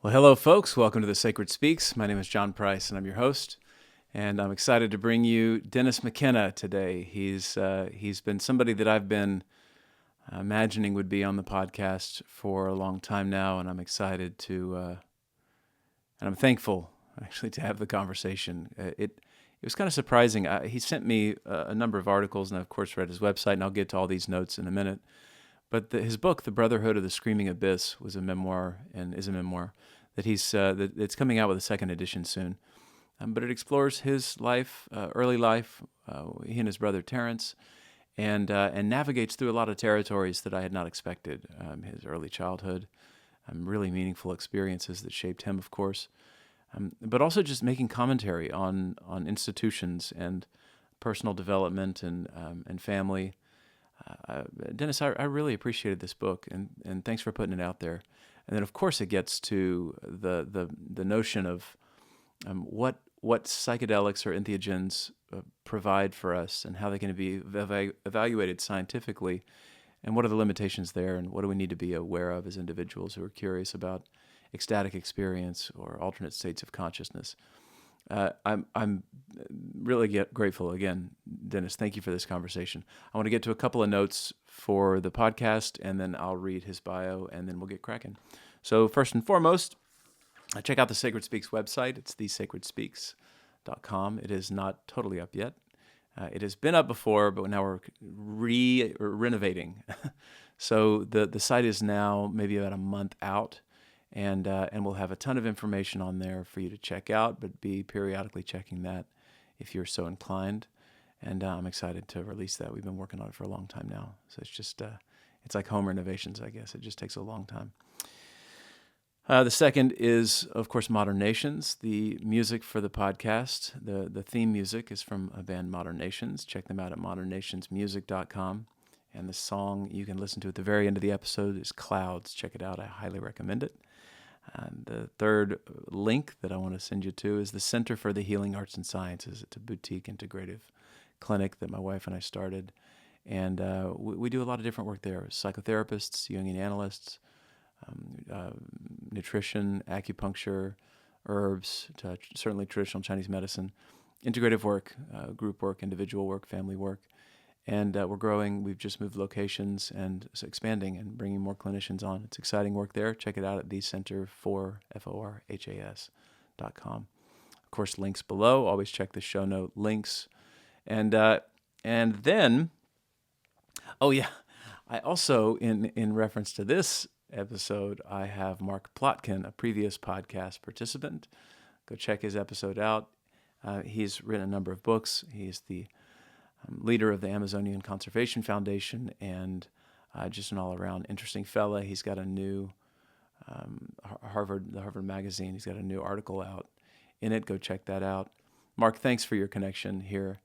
Well, hello, folks. Welcome to The Sacred Speaks. My name is John Price, and I'm your host. And I'm excited to bring you Dennis Mckenna today. He's been somebody that I've been imagining would be on the podcast for a long time now, and I'm excited to, and I'm thankful actually to have the conversation. It was kind of surprising. He sent me a number of articles, and I, of course, read his website, and I'll get to all these notes in a minute. But his book, The Brotherhood of the Screaming Abyss, was a memoir and is a memoir that it's coming out with a second edition soon. But it explores his life, early life, he and his brother Terrence, and navigates through a lot of territories that I had not expected. His early childhood, really meaningful experiences that shaped him, of course, but also just making commentary on institutions and personal development and family. Dennis, I really appreciated this book, and thanks for putting it out there. And then, of course, it gets to the notion of what psychedelics or entheogens provide for us, and how they can be evaluated scientifically, and what are the limitations there, and what do we need to be aware of as individuals who are curious about ecstatic experience or alternate states of consciousness. I'm really grateful again, Dennis. Thank you for this conversation. I want to get to a couple of notes for the podcast, and then I'll read his bio, and then we'll get cracking. So first and foremost, check out the Sacred Speaks website. It's thesacredspeaks.com. It is not totally up yet. It has been up before, but now we're renovating. So the site is now maybe about a month out. And we'll have a ton of information on there for you to check out, but be periodically checking that if you're so inclined. And I'm excited to release that. We've been working on it for a long time now. So it's just, it's like home renovations, I guess. It just takes a long time. The second is, of course, Modern Nations. The music for the podcast, the theme music is from a band, Modern Nations. Check them out at modernnationsmusic.com. And the song you can listen to at the very end of the episode is Clouds. Check it out. I highly recommend it. The third link that I want to send you to is the Center for the Healing Arts and Sciences. It's a boutique integrative clinic that my wife and I started. And we do a lot of different work there. Psychotherapists, Jungian analysts, nutrition, acupuncture, herbs, certainly traditional Chinese medicine, integrative work, group work, individual work, family work. And we're growing. We've just moved locations and expanding and bringing more clinicians on. It's exciting work there. Check it out at thecenterforforhas.com. Of course, links below. Always check the show note links. And then, oh yeah, I also, in reference to this episode, I have Mark Plotkin, a previous podcast participant. Go check his episode out. He's written a number of books. He's the leader of the Amazonian Conservation Foundation, and just an all-around interesting fella. He's got a new the Harvard Magazine. He's got a new article out in it. Go check that out. Mark, thanks for your connection here,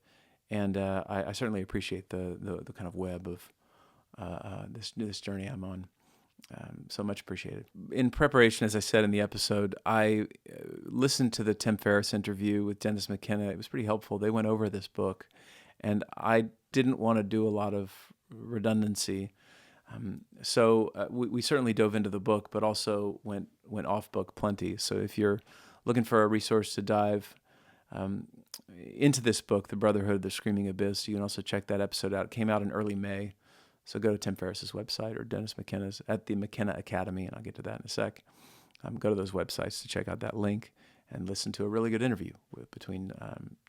and I certainly appreciate the kind of web of this journey I'm on. So much appreciated. In preparation, as I said in the episode, I listened to the Tim Ferriss interview with Dennis Mckenna. It was pretty helpful. They went over this book. And I didn't want to do a lot of redundancy. So we certainly dove into the book, but also went off book plenty. So if you're looking for a resource to dive into this book, The Brotherhood, The Screaming Abyss, you can also check that episode out. It came out in early May. So go to Tim Ferriss's website or Dennis Mckenna's at the Mckenna Academy, and I'll get to that in a sec. Go to those websites to check out that link and listen to a really good interview between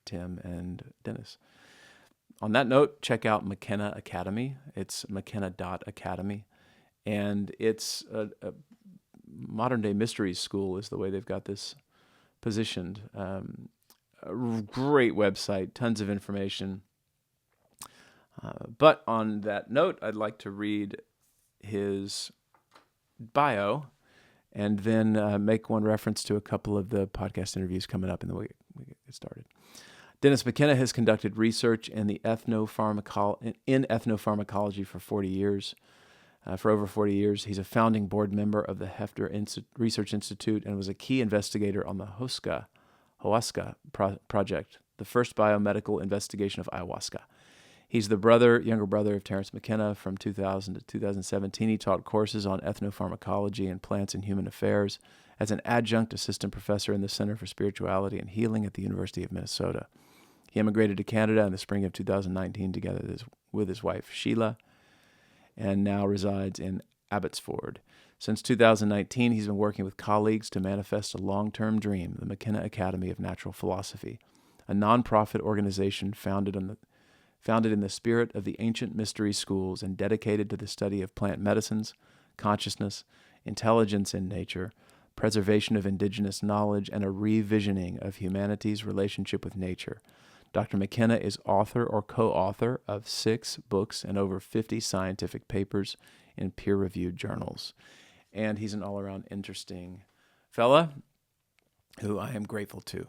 Tim and Dennis. On that note, check out Mckenna Academy. It's mckenna.academy. And it's a modern-day mysteries school is the way they've got this positioned. A great website, tons of information. But on that note, I'd like to read his bio and then make one reference to a couple of the podcast interviews coming up, and then we get started. Dennis Mckenna has conducted research in ethnopharmacology for 40 years. For over 40 years, he's a founding board member of the Hefner Research Institute and was a key investigator on the ayahuasca project, the first biomedical investigation of ayahuasca. He's the younger brother of Terrence Mckenna. From 2000 to 2017, he taught courses on ethnopharmacology and plants and human affairs as an adjunct assistant professor in the Center for Spirituality and Healing at the University of Minnesota. He immigrated to Canada in the spring of 2019 together with his wife, Sheila, and now resides in Abbotsford. Since 2019, he's been working with colleagues to manifest a long-term dream, the Mckenna Academy of Natural Philosophy, a nonprofit organization founded in the spirit of the ancient mystery schools and dedicated to the study of plant medicines, consciousness, intelligence in nature, preservation of indigenous knowledge, and a revisioning of humanity's relationship with nature. Dr. Mckenna is author or co-author of 6 books and over 50 scientific papers in peer-reviewed journals. And he's an all-around interesting fella who I am grateful to.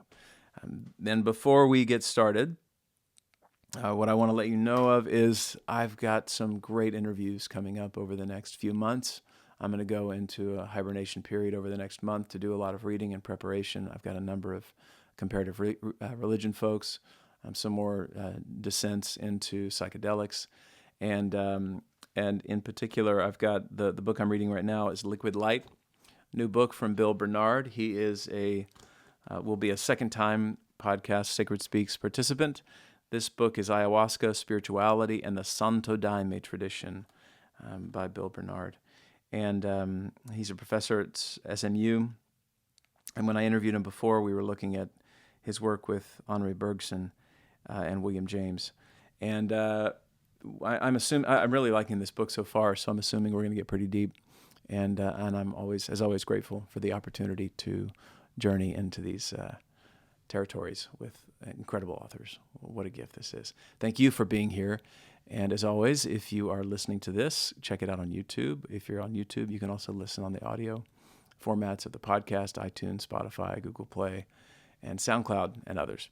Then before we get started, what I want to let you know of is I've got some great interviews coming up over the next few months. I'm going to go into a hibernation period over the next month to do a lot of reading and preparation. I've got a number of comparative religion folks, some more descents into psychedelics, and in particular, I've got the book I'm reading right now is Liquid Light, new book from Bill Bernard. He is will be a second-time podcast Sacred Speaks participant. This book is Ayahuasca, Spirituality, and the Santo Daime Tradition by Bill Bernard. And he's a professor at SMU. And when I interviewed him before, we were looking at his work with Henri Bergson and William James. And I'm really liking this book so far, so I'm assuming we're going to get pretty deep. And I'm always grateful for the opportunity to journey into these territories with incredible authors. What a gift this is. Thank you for being here. And as always, if you are listening to this, check it out on YouTube. If you're on YouTube, you can also listen on the audio formats of the podcast, iTunes, Spotify, Google Play, and SoundCloud, and others.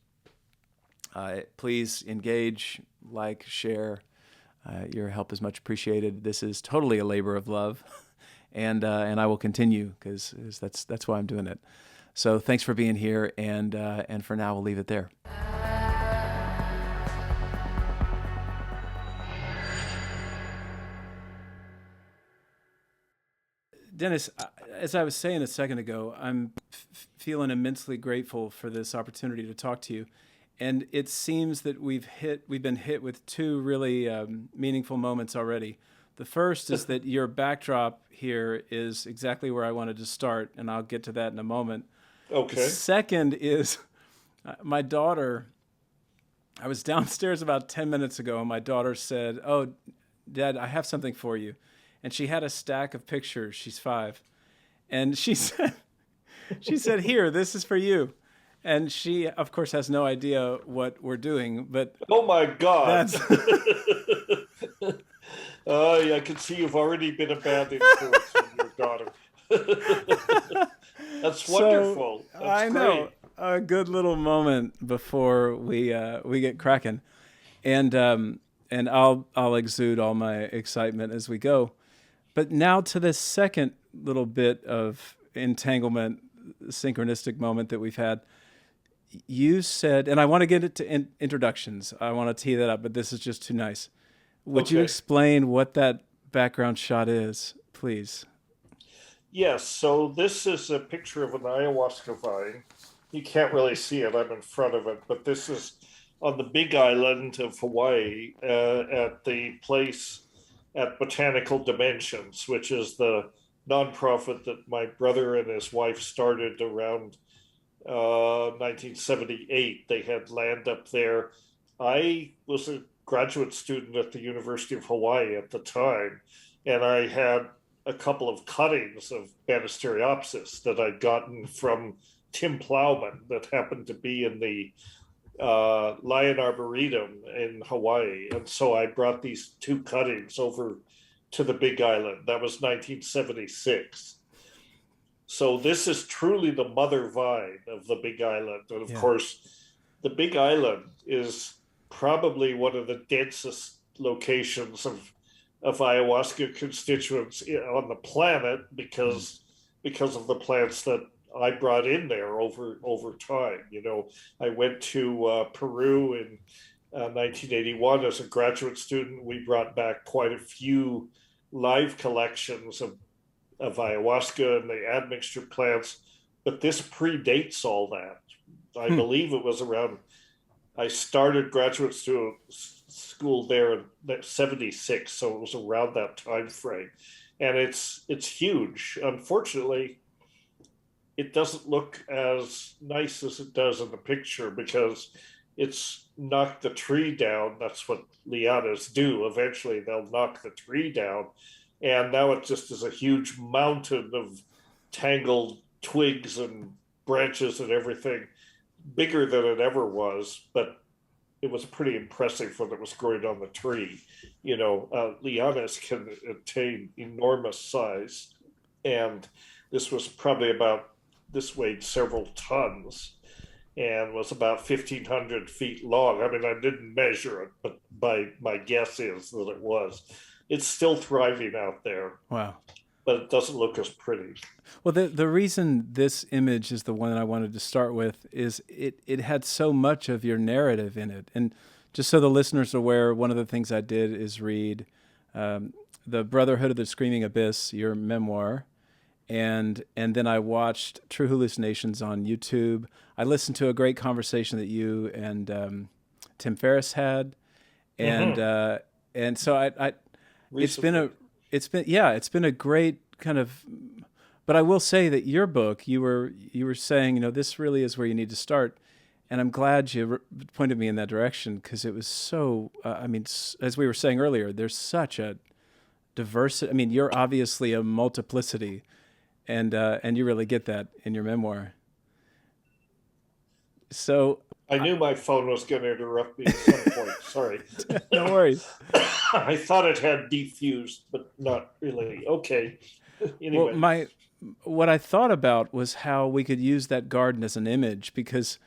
Please engage, like, share. Your help is much appreciated. This is totally a labor of love, and I will continue because that's why I'm doing it. So thanks for being here, and for now we'll leave it there. Dennis, as I was saying a second ago, I'm feeling immensely grateful for this opportunity to talk to you. And it seems that we've been hit with 2 really meaningful moments already. The first is that your backdrop here is exactly where I wanted to start, and I'll get to that in a moment. Okay. The second is my daughter. I was downstairs about 10 minutes ago, and my daughter said, "Oh, Dad, I have something for you." And she had a stack of pictures. She's 5. And she said, "Here, this is for you." And she, of course, has no idea what we're doing, but oh my God. Yeah, I can see you've already been a bad influence on your daughter. That's wonderful. That's I know. great. A good little moment before we get cracking. And I'll exude all my excitement as we go. But now to the second little bit of entanglement, synchronistic moment that we've had. You said, and I want to get into introductions. I want to tee that up, but this is just too nice. Would you explain what that background shot is, please? Yes, so this is a picture of an ayahuasca vine. You can't really see it, I'm in front of it, but this is on the Big Island of Hawaii at the place at Botanical Dimensions, which is the nonprofit that my brother and his wife started around 1978. They had land up there. I was a graduate student at the University of Hawaii at the time, and I had a couple of cuttings of Banisteriopsis that I'd gotten from Tim Plowman that happened to be in the Lion Arboretum in Hawaii. And so I brought these 2 cuttings over to the Big Island. That was 1976. So this is truly the mother vine of the Big Island. And of course, the Big Island is probably one of the densest locations of ayahuasca constituents on the planet because of the plants that I brought in there over time. You know, I went to Peru in 1981 as a graduate student. We brought back quite a few live collections of ayahuasca and the admixture plants. but this predates all that. I Hmm. believe it was around, I started graduate school there in 76, so it was around that time frame. And it's huge. Unfortunately, it doesn't look as nice as it does in the picture because it's knocked the tree down. That's what lianas do. Eventually, they'll knock the tree down. And now it just is a huge mountain of tangled twigs and branches and everything, bigger than it ever was. But it was pretty impressive when it was growing on the tree. Lianas can attain enormous size. And this was probably about, this weighed several tons and was about 1,500 feet long. I mean, I didn't measure it, but my guess is that it was. It's still thriving out there, Wow. but it doesn't look as pretty. Well, the reason this image is the one I wanted to start with is it had so much of your narrative in it. And just so the listeners are aware, one of the things I did is read the Brotherhood of the Screaming Abyss, your memoir, and then I watched True Hallucinations on YouTube. I listened to a great conversation that you and Tim Ferriss had, and Mm-hmm. uh, and so I it's been a Recently. it's been a great kind of. But I will say that your book, you were saying, this really is where you need to start, and I'm glad you pointed me in that direction because it was so. I mean, as we were saying earlier, there's such a diversity. I mean, you're obviously a multiplicity, and you really get that in your memoir. So, I knew my phone was going to interrupt me at some point. Sorry. no worries. I thought it had defused, but not really. Okay. Well, Anyway. my what I thought about was how we could use that garden as an image because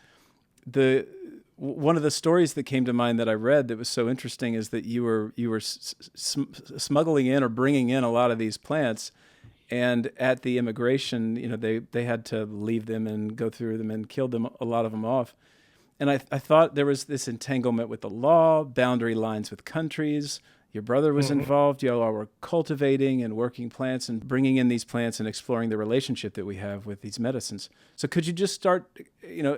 the one of the stories that came to mind that I read that was so interesting is that you were smuggling in or bringing in a lot of these plants, and at the immigration, they had to leave them and go through them and killed them a lot of them off. And I thought there was this entanglement with the law, boundary lines with countries. Your brother was Mm-hmm. involved. You all were cultivating and working plants and bringing in these plants and exploring the relationship that we have with these medicines. So could you just start,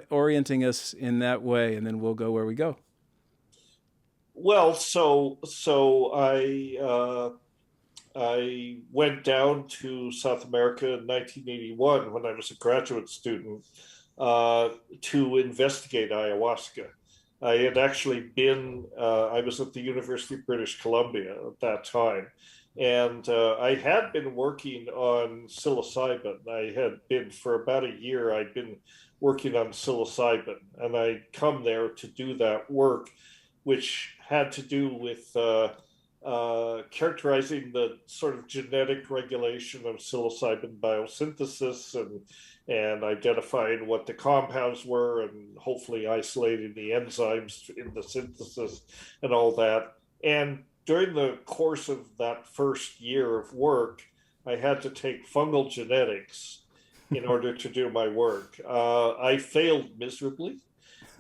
orienting us in that way, and then we'll go where we go. Well, so I went down to South America in 1981 when I was a graduate student uh, to investigate ayahuasca. I had actually been, I was at the University of British Columbia at that time, and I had been working on psilocybin. I had been, for about a year, I'd been working on psilocybin, and I'd come there to do that work, which had to do with characterizing the sort of genetic regulation of psilocybin biosynthesis and identifying what the compounds were and hopefully isolating the enzymes in the synthesis and all that. And during the course of that first year of work, I had to take fungal genetics in order to do my work. I failed miserably.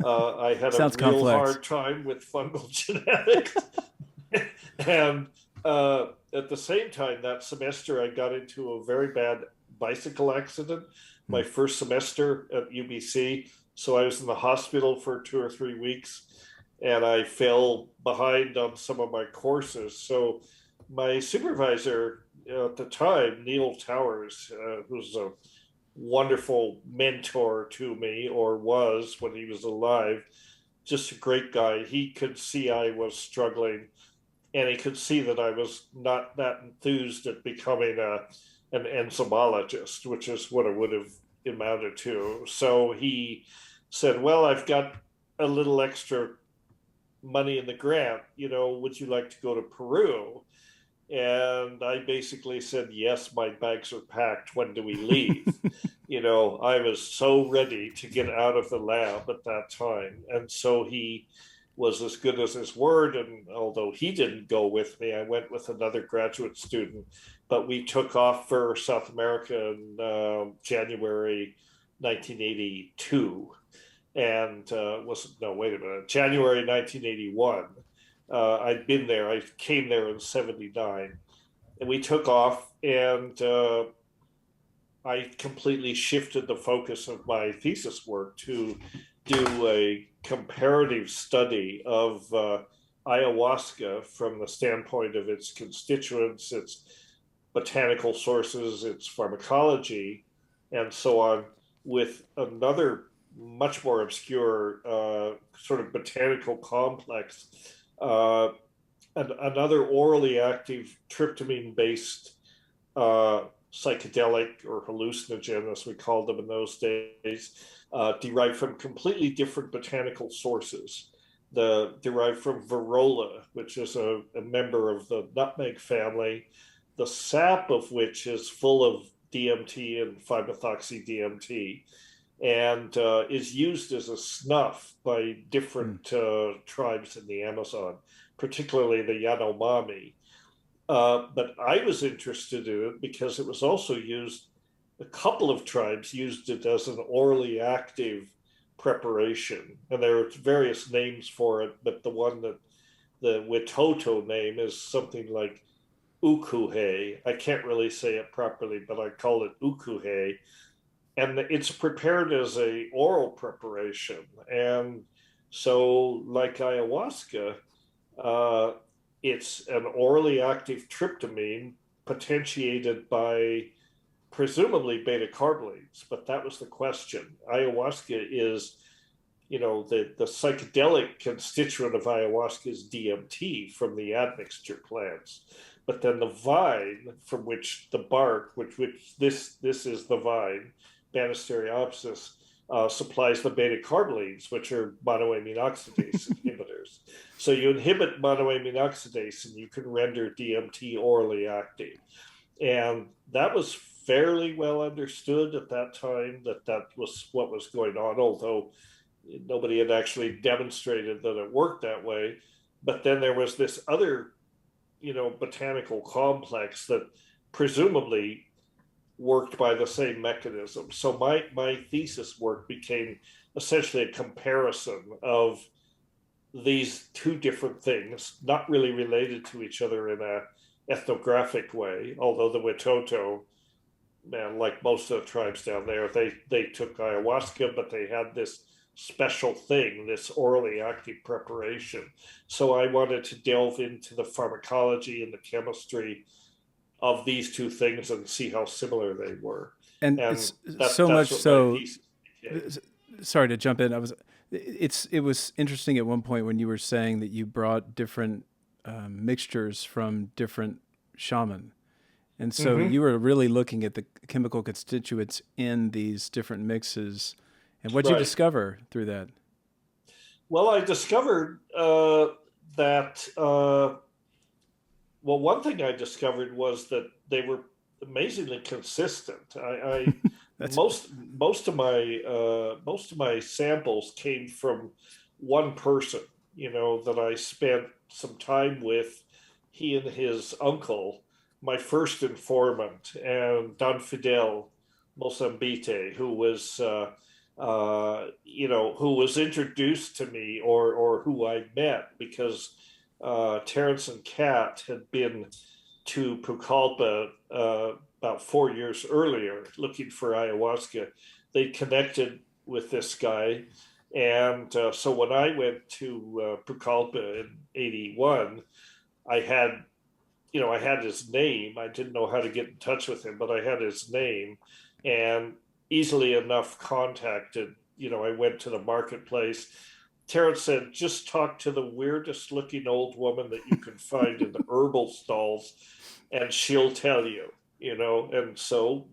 I had a Sounds real complex. hard time with fungal genetics. And at the same time, that semester, I got into a very bad bicycle accident Hmm. my first semester at UBC. So I was in the hospital for 2 or 3 weeks and I fell behind on some of my courses. So my supervisor at the time, Neil Towers, who's a wonderful mentor to me, or was when he was alive, just a great guy. He could see I was struggling and he could see that I was not that enthused at becoming an enzymologist, which is what it would have amounted to. So he said, "Well, I've got a little extra money in the grant. Would you like to go to Peru?" And I basically said, "Yes, my bags are packed. When do we leave?" I was so ready to get out of the lab at that time. And so he was as good as his word. And although he didn't go with me, I went with another graduate student. But we took off for South America in January 1982. And was no, wait a minute, January 1981. I'd been there. I came there in '79, and we took off. And I completely shifted the focus of my thesis work to do a comparative study of ayahuasca from the standpoint of its constituents, its botanical sources, its pharmacology, and so on, with another much more obscure sort of botanical complex, uh, and another orally active tryptamine based psychedelic or hallucinogen, as we called them in those days, derived from completely different botanical sources. Derived from Varola, which is a member of the nutmeg family, the sap of which is full of DMT and 5-methoxy DMT, and is used as a snuff by different tribes in the Amazon, particularly the Yanomami. But I was interested in it because it was also used, a couple of tribes used it as an orally active preparation. And there are various names for it, but the one that the Witoto name is something like ukuhe. I can't really say it properly, but I call it ukuhe. And it's prepared as a oral preparation. And so, like ayahuasca, uh, it's an orally active tryptamine potentiated by presumably beta carbolines, but that was the question. Ayahuasca is, the psychedelic constituent of ayahuasca is DMT from the admixture plants. But then the vine from which the bark, which this is the vine, Banisteriopsis, supplies the beta carbolines, which are monoamine oxidase inhibitors. So you inhibit monoamine oxidase and you can render DMT orally active. And that was fairly well understood at that time, that was what was going on, although nobody had actually demonstrated that it worked that way. But then there was this other, botanical complex that presumably worked by the same mechanism. So my thesis work became essentially a comparison of these two different things, not really related to each other in a ethnographic way, although the Witoto, man, like most of the tribes down there, they took ayahuasca, but they had this special thing, this orally active preparation. So I wanted to delve into the pharmacology and the chemistry of these two things and see how similar they were. And And it's so that's much what my so. thesis became. Sorry to jump in. It was interesting at one point when you were saying that you brought different mixtures from different shaman, and so Mm-hmm. you were really looking at the chemical constituents in these different mixes. And what'd you Right. discover through that? Well, I discovered that well, one thing I discovered was that they were amazingly consistent. I That's most of my samples came from one person, that I spent some time with. He and his uncle, my first informant, and Don Fidel Mozambite, who was introduced to me, or who I met because Terrence and Kat had been to Pucallpa about 4 years earlier looking for ayahuasca. They connected with this guy. And so when I went to Pucallpa in 81, I had, I had his name. I didn't know how to get in touch with him, but I had his name and easily enough contacted, I went to the marketplace. Terrence said, just talk to the weirdest looking old woman that you can find in the herbal stalls, and she'll tell you, And so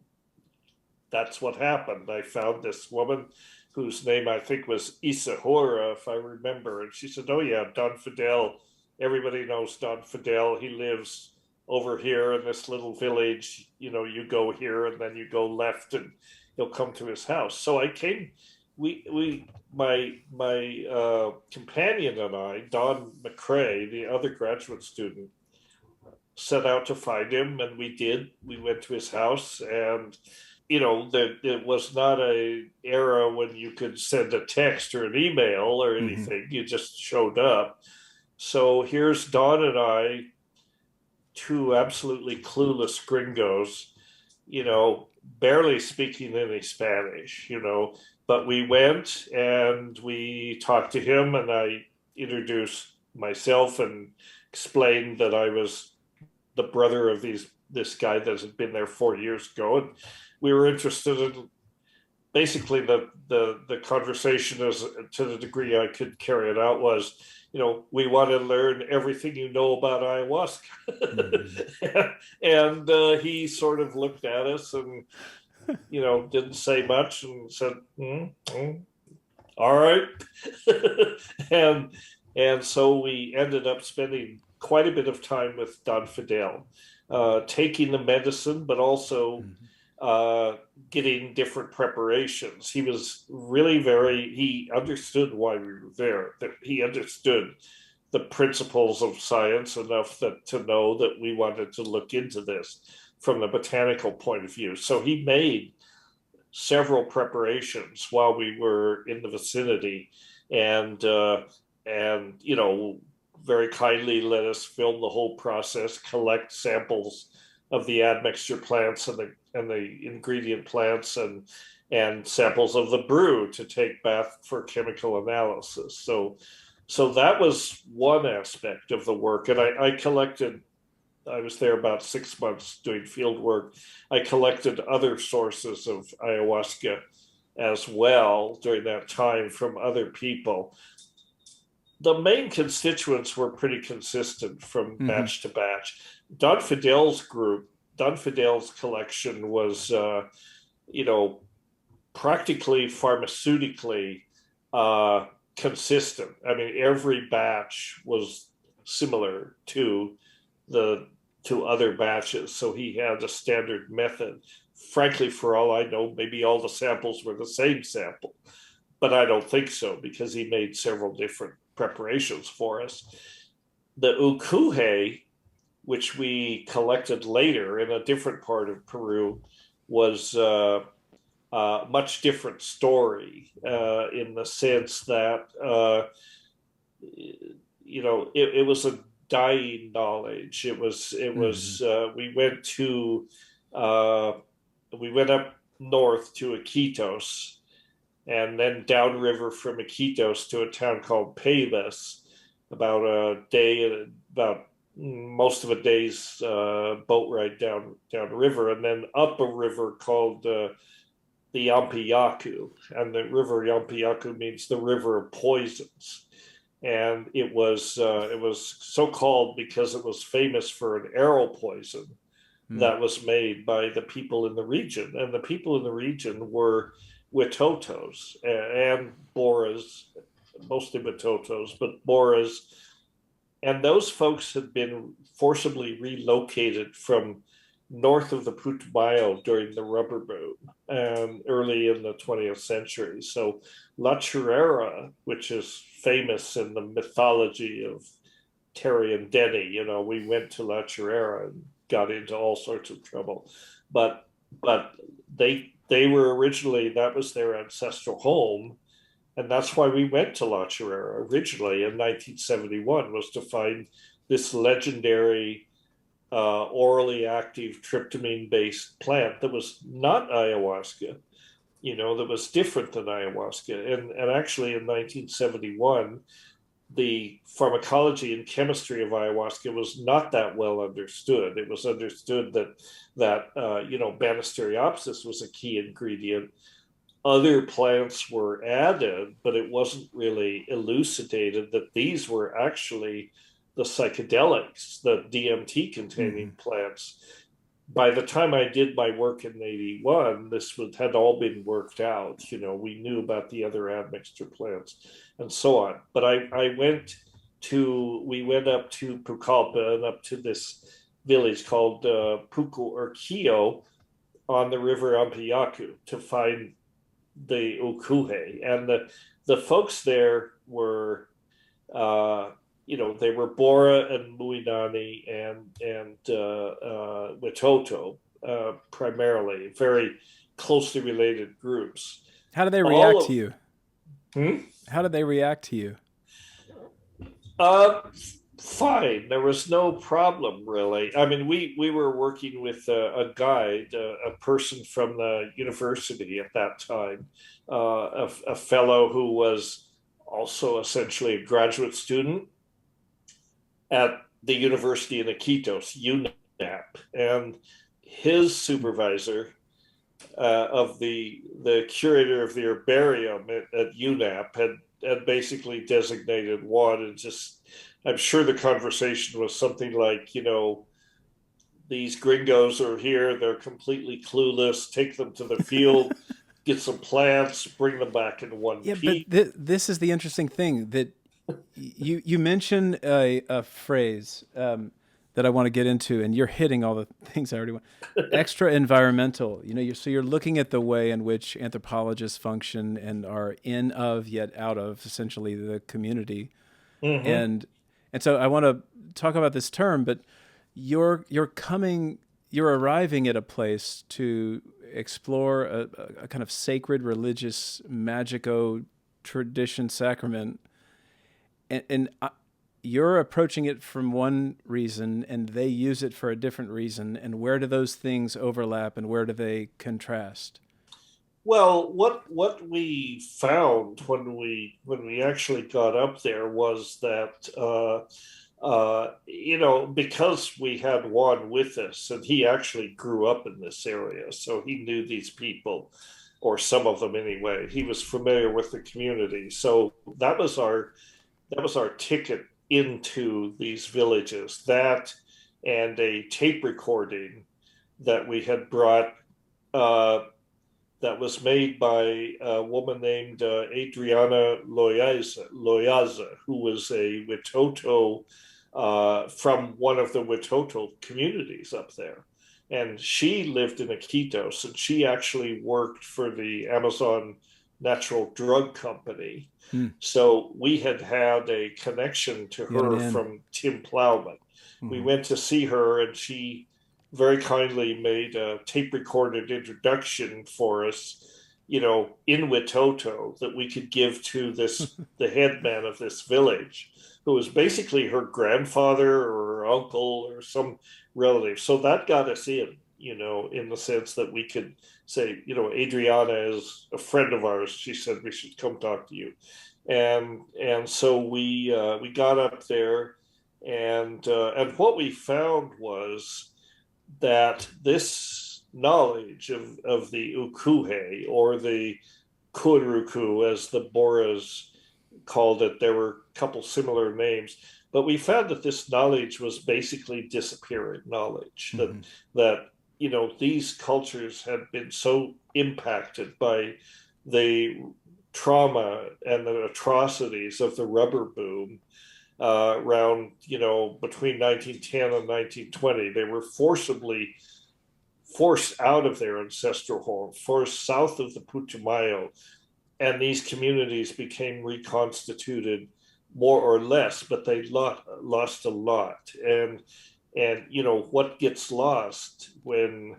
that's what happened. I found this woman whose name I think was Isahura, if I remember. And she said, oh, yeah, Don Fidel. Everybody knows Don Fidel. He lives over here in this little village. You go here and then you go left and he'll come to his house. So I came, my companion and I, Don McCrae, the other graduate student, set out to find him, and we did. We went to his house, and that it was not a era when you could send a text or an email or mm-hmm. anything. You just showed up. So here's Don and I, two absolutely clueless gringos, barely speaking any Spanish, but we went and we talked to him, and I introduced myself and explained that I was the brother of this guy that had been there 4 years ago, and we were interested in basically the conversation, as to the degree I could carry it out, was, we want to learn everything you know about ayahuasca. Mm-hmm. And he sort of looked at us and didn't say much and said, all right. and so we ended up spending quite a bit of time with Don Fidel, taking the medicine, but also getting different preparations. He was really he understood why we were there, that he understood the principles of science enough to know that we wanted to look into this from the botanical point of view. So he made several preparations while we were in the vicinity, and very kindly let us film the whole process, collect samples of the admixture plants and the ingredient plants, and samples of the brew to take back for chemical analysis. So that was one aspect of the work. And I was there about 6 months doing field work. I collected other sources of ayahuasca as well during that time from other people. The main constituents were pretty consistent from batch to batch. Don Fidel's collection was, practically pharmaceutically consistent. I mean, every batch was similar to other batches. So he had a standard method. Frankly, for all I know, maybe all the samples were the same sample, but I don't think so, because he made several different preparations for us. The ukuhe, which we collected later in a different part of Peru, was a much different story, in the sense that it was a dying knowledge. It was we went up north to Iquitos, and then downriver from Iquitos to a town called Payless, about most of a day's boat ride down river, and then up a river called the Yampiyacu. And the river Yampiyacu means the river of poisons. And it was so called because it was famous for an arrow poison that was made by the people in the region. And the people in the region were Witotos and Boras, mostly Witotos, but Boras. And those folks had been forcibly relocated from north of the Putumayo during the rubber boom, early in the 20th century. So La Chorrera, which is famous in the mythology of Terry and Denny, we went to La Chorrera and got into all sorts of trouble. But they were originally, that was their ancestral home. And that's why we went to La Chorrera originally in 1971, was to find this legendary orally active tryptamine-based plant that was not ayahuasca, that was different than ayahuasca. And actually in 1971, the pharmacology and chemistry of ayahuasca was not that well understood. It was understood that Banisteriopsis was a key ingredient. Other plants were added, but it wasn't really elucidated that these were actually the psychedelics, the DMT containing plants. By the time I did my work in 81, had all been worked out. We knew about the other admixture plants and so on. But we went up to Pucallpa and up to this village called Puco Urquillo on the river Ampiyacu to find the ukuhe. And the folks there were, they were Bora and Muinani and Witoto, primarily, very closely related groups. How did they react to you? Hmm? How did they react to you? fine. There was no problem really. I mean, we were working with a guide, a person from the university at that time, a fellow who was also essentially a graduate student at the University in Iquitos, UNAP, and his supervisor of the curator of the herbarium at UNAP had basically designated one, and just I'm sure the conversation was something like, these gringos are here, they're completely clueless, take them to the field, get some plants, bring them back in one Yeah, but piece. this is the interesting thing that you mentioned a phrase that I want to get into, and you're hitting all the things I already want. Extra environmental. So you're looking at the way in which anthropologists function and are in of yet out of essentially the community, Mm-hmm. and so I want to talk about this term, but you're arriving at a place to explore a kind of sacred religious magico tradition sacrament, and you're approaching it from one reason and they use it for a different reason, and where do those things overlap and where do they contrast? Well, what we found when we actually got up there was that because we had Juan with us, and he actually grew up in this area, so he knew these people, or some of them anyway. He was familiar with the community, so that was our ticket into these villages. That and a tape recording that we had brought. Uh, that was made by a woman named Adriana Loyaza, who was a Witoto from one of the Witoto communities up there. And she lived in Iquitos, and she actually worked for the Amazon Natural Drug Company. Hmm. So we had had a connection to You got an her in. from Tim Plowman. We Mm-hmm. went to see her, and she very kindly made a tape recorded introduction for us, in Witoto, that we could give to the headman of this village, who was basically her grandfather or her uncle or some relative. So that got us in the sense that we could say, Adriana is a friend of ours. She said we should come talk to you. And so we got up there, and what we found was that this knowledge of the ukuhe, or the kuruku, as the Boras called it, there were a couple similar names, but we found that this knowledge was basically disappearing knowledge. that Mm-hmm. that these cultures had been so impacted by the trauma and the atrocities of the rubber boom around, between 1910 and 1920. They were forced out of their ancestral home, forced south of the Putumayo, and these communities became reconstituted more or less, but they lost a lot. And what gets lost when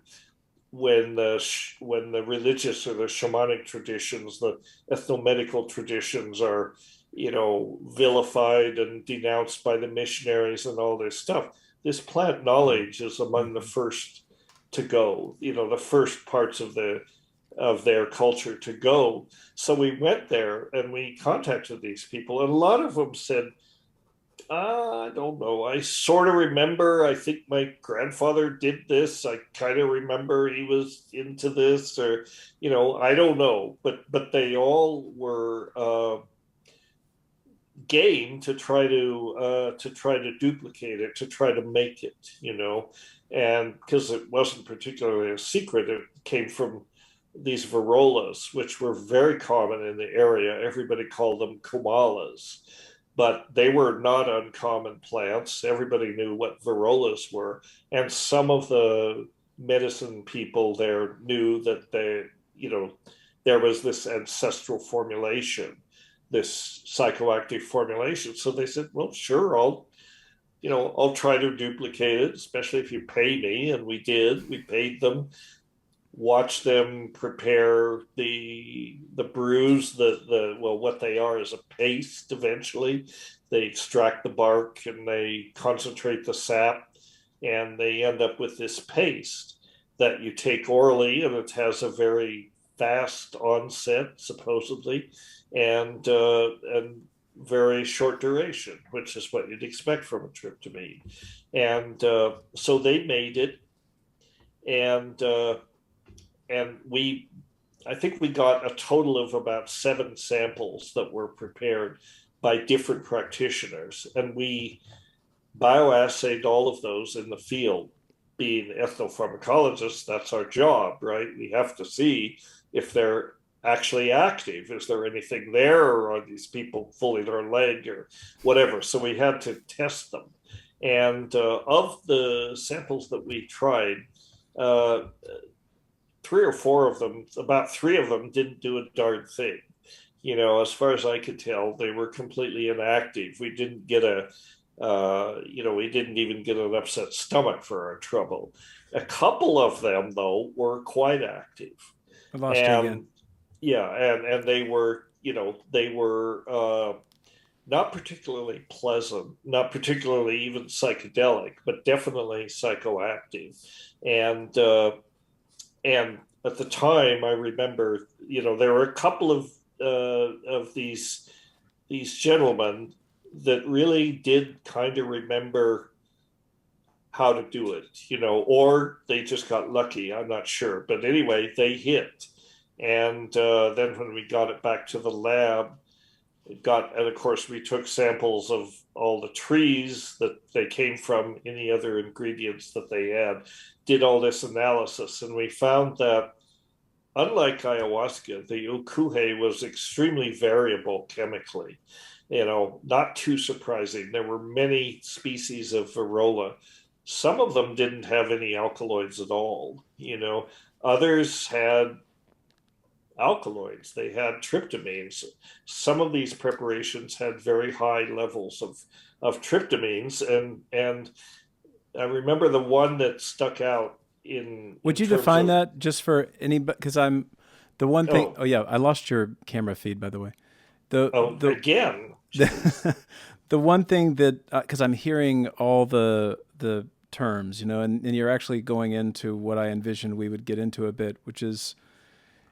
the religious or the shamanic traditions, the ethnomedical traditions are vilified and denounced by the missionaries and all this stuff. This plant knowledge is among the Mm-hmm. first to go, the first parts of their culture to go. So we went there and we contacted these people, and a lot of them said, I don't know. I sort of remember. I think my grandfather did this. I kind of remember he was into this, or I don't know. But they all were game to try to duplicate it, to try to make it, and because it wasn't particularly a secret, it came from these varolas, which were very common in the area. Everybody called them kumalas, but they were not uncommon plants. Everybody knew what varolas were, and some of the medicine people there knew that there was this ancestral formulation, this psychoactive formulation. So they said, well, sure, I'll try to duplicate it, especially if you pay me. And we did. We paid them. watch them prepare the brews, the well, what they are is a paste. Eventually, they extract the bark and they concentrate the sap, and they end up with this paste that you take orally, and it has a very fast onset, supposedly, and very short duration, which is what you'd expect from a tryptamine. And so they made it, and we, I think we got a total of about 7 samples that were prepared by different practitioners, and we bioassayed all of those in the field. Being ethnopharmacologists, that's our job, right? We have to see if they're actually active. Is there anything there, or are these people pulling their leg or whatever? So we had to test them. And of the samples that we tried, uh, 3 or 4 of them, about 3 of them didn't do a darn thing. As far as I could tell, they were completely inactive. We didn't get we didn't even get an upset stomach for our trouble. A couple of them, though, were quite active. I lost you again. And yeah, and they were not particularly pleasant, not particularly even psychedelic, but definitely psychoactive. And at the time, I remember, there were a couple of these gentlemen that really did kind of remember how to do it, or they just got lucky. I'm not sure, but anyway, they hit. And then when we got it back to the lab, and of course we took samples of all the trees that they came from, any other ingredients that they had, did all this analysis, and we found that unlike ayahuasca, the ukuhe was extremely variable chemically. Not too surprising. There were many species of Varroa. Some of them didn't have any alkaloids at all. Others had alkaloids. They had tryptamines. Some of these preparations had very high levels of tryptamines, and I remember the one that stuck out in Would you terms define of, that just for anybody? Because I'm the one thing. oh Oh yeah, I lost your camera feed, by the way. The the again, the, the one thing that because I'm hearing all the terms, and you're actually going into what I envisioned we would get into a bit, which is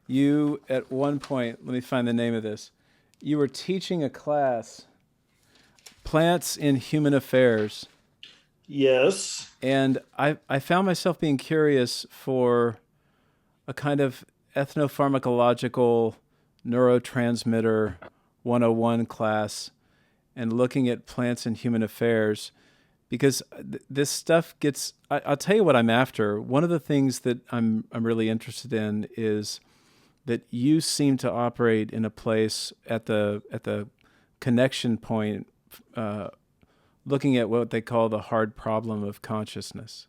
you at one point. Let me find the name of this. You were teaching a class, plants in human affairs. yes. And I found myself being curious for a kind of ethnopharmacological neurotransmitter 101 class and looking at plants and human affairs because this stuff gets I'll tell you what I'm after. One of the things that I'm really interested in is that you seem to operate in a place at the connection point looking at what they call the hard problem of consciousness.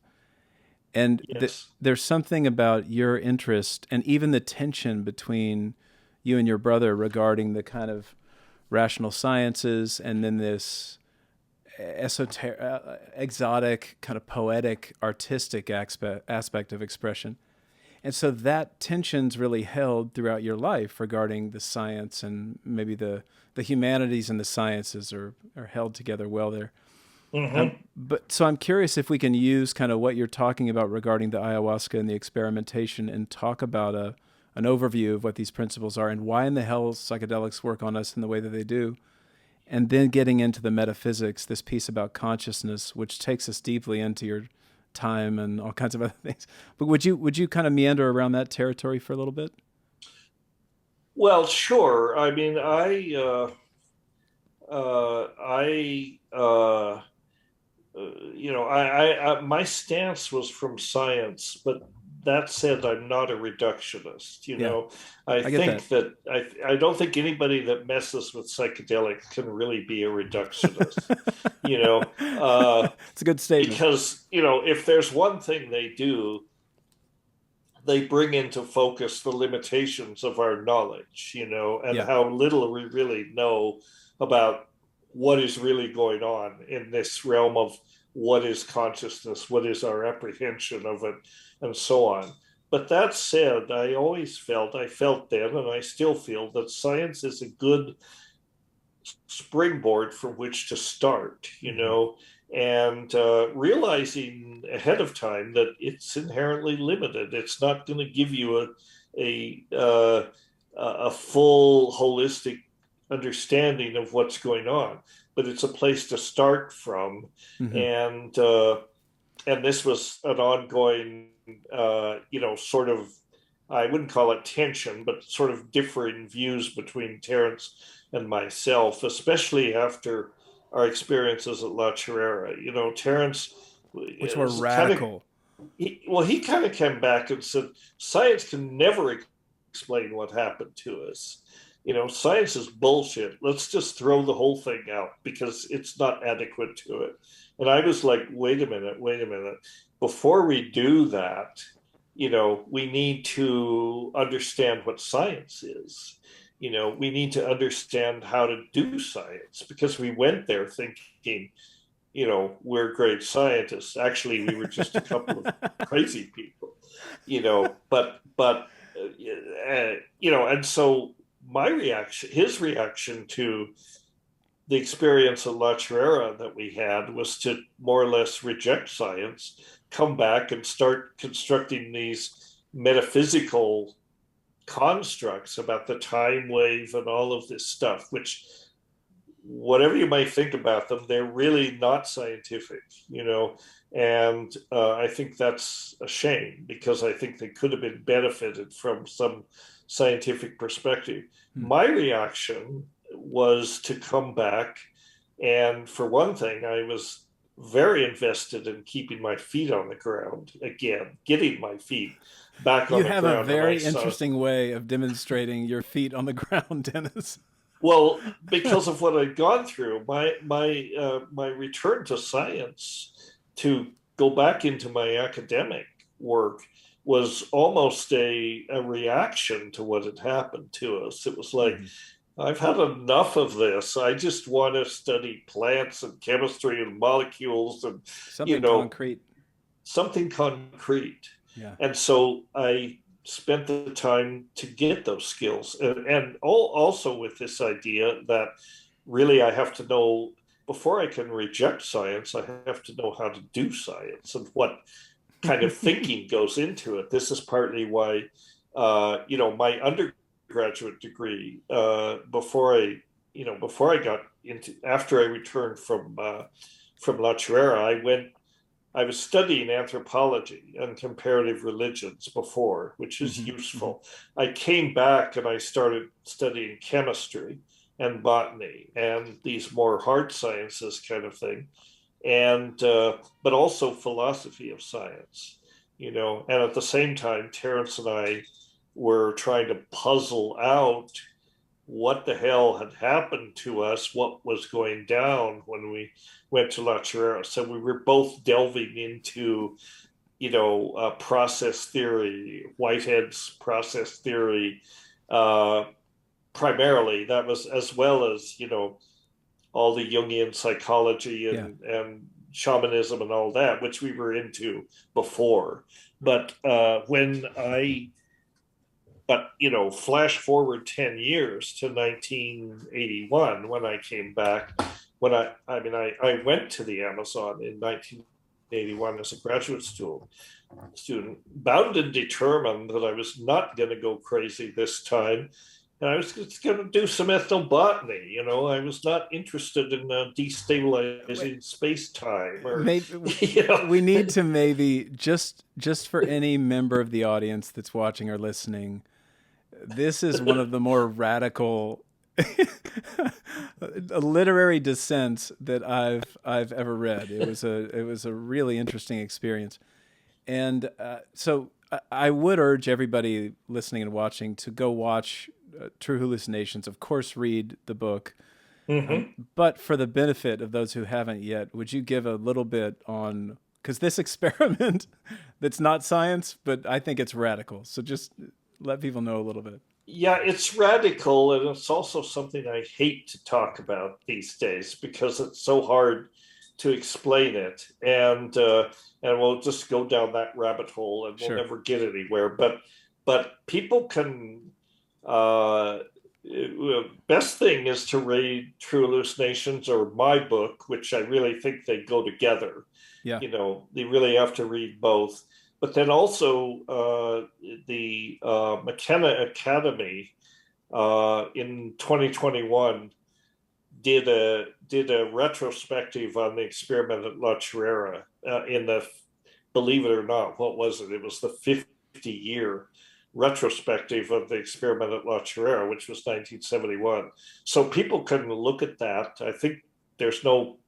And Yes. there's something about your interest and even the tension between you and your brother regarding the kind of rational sciences and then this exotic, kind of poetic, artistic aspect of expression. And so that tension's really held throughout your life regarding the science, and maybe the humanities and the sciences are held together well there. Mm-hmm. But so I'm curious if we can use kind of what you're talking about regarding the ayahuasca and the experimentation and talk about an overview of what these principles are and why in the hell psychedelics work on us in the way that they do. And then getting into the metaphysics, this piece about consciousness, which takes us deeply into your time and all kinds of other things. But would you kind of meander around that territory for a little bit? Well, sure. I mean, I my stance was from science, but that said, I'm not a reductionist. Yeah, I I get think that. that I don't think anybody that messes with psychedelics can really be a reductionist. You know, It's a good statement. because if there's one thing they do, they bring into focus the limitations of our knowledge, and Yeah. how little we really know about what is really going on in this realm of what is consciousness, what is our apprehension of it, and so on. but that said, I felt then, and I still feel that science is a good springboard from which to start, Mm-hmm. and realizing ahead of time that it's inherently limited. It's not going to give you a full holistic understanding of what's going on, but it's a place to start from, Mm-hmm. and this was an ongoing, sort of, I wouldn't call it tension, but sort of differing views between Terence and myself, especially after our experiences at La Chorrera. Terence Which were is kind of, radical. he kind of came back and said, science can never explain what happened to us. Science is bullshit. Let's just throw the whole thing out because it's not adequate to it. And I was like, wait a minute, wait a minute. Before we do that, we need to understand what science is. We need to understand how to do science because we went there thinking, we're great scientists. Actually, we were just a couple of crazy people, and so his reaction to the experience at La Chorrera that we had was to more or less reject science, come back and start constructing these metaphysical constructs about the time wave and all of this stuff, which, whatever you might think about them, they're really not scientific, and I think that's a shame because I think they could have been benefited from some scientific perspective. Hmm. My reaction was to come back, and for one thing, I was very invested in keeping my feet on the ground again, getting my feet back on You the have a ground, and I very saw. interesting way of demonstrating your feet on the ground, Dennis. Well, because of what I'd gone through, my return to science to go back into my academic work was almost a reaction to what had happened to us. It was like, Mm-hmm. I've had enough of this. I just want to study plants and chemistry and molecules and, you Something know, concrete. something concrete. Yeah. And so I spent the time to get those skills. And also with this idea that really I have to know, before I can reject science, I have to know how to do science and what kind of thinking goes into it. This is partly why, my undergraduate degree, before I got into, after I returned from La Chorrera, I was studying anthropology and comparative religions before, which is Mm-hmm. Mm-hmm. useful. I came back and I started studying chemistry and botany and these more hard sciences kind of thing, and but also philosophy of science, And at the same time, Terence and I were trying to puzzle out what the hell had happened to us, what was going down when we went to La Chorrera. So we were both delving into, process theory, Whitehead's process theory, uh, primarily. That was, as well as, all the Jungian psychology Yeah. and shamanism and all that, which we were into before. But flash forward 10 years to 1981 when I came back. I went to the Amazon in 1981 as a graduate student, bound and determined that I was not going to go crazy this time. And I was just going to do some ethnobotany. I was not interested in Wait, destabilizing space time or, maybe you know. we need to maybe just for any member of the audience that's watching or listening, this is one of the more radical literary dissents that I've ever read. It was a really interesting experience, and I would urge everybody listening and watching to go watch True Hallucinations. Of course, read the book. Mm-hmm. But for the benefit of those who haven't yet, would you give a little bit on, because this experiment that's not science, but I think it's radical. So just let people know a little bit. Yeah, it's radical, and it's also something I hate to talk about these days because it's so hard to explain it, and we'll just go down that rabbit hole, and we'll Sure. never get anywhere. But people can. Best thing is to read True Hallucinations or my book, which I really think they go together. Yeah. They really have to read both. But then also the Mckenna Academy in 2021 did a retrospective on the experiment at La Chorrera in the, believe it or not, what was it? It was the 50-year retrospective of the experiment at La Chorrera, which was 1971. So people can look at that. I think there's no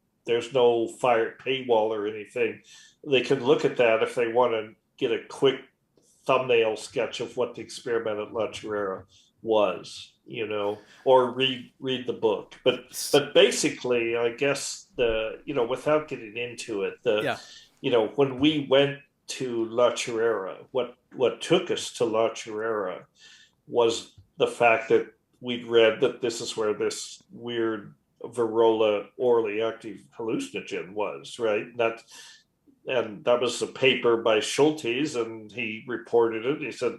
fire paywall or anything. They can look at that if they want to get a quick thumbnail sketch of what the experiment at La Chorrera was, or read the book. But basically, I guess without getting into it, Yeah. when we went to La Chorrera, what took us to La Chorrera was the fact that we'd read that this is where this weird Varola orally active hallucinogen was, right? And that was a paper by Schultes, and he reported it. He said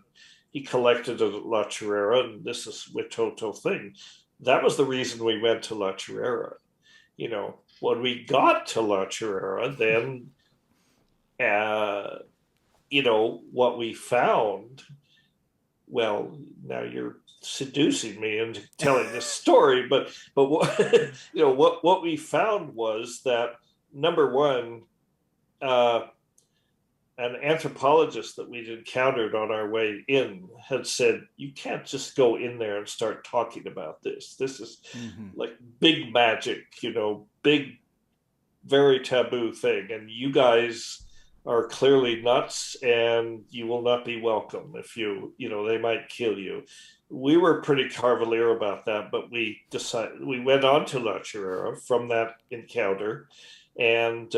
he collected it at La Chorrera, and this is Witoto thing. That was the reason we went to La Chorrera. When we got to La Chorrera, then what we found, well, now you're seducing me into telling this story, but what, what we found was that, number one, an anthropologist that we'd encountered on our way in had said, you can't just go in there and start talking about this. This is like big magic, big, very taboo thing. And you guys are clearly nuts, and you will not be welcome if they might kill you. We were pretty cavalier about that, but we went on to La Chorrera from that encounter, and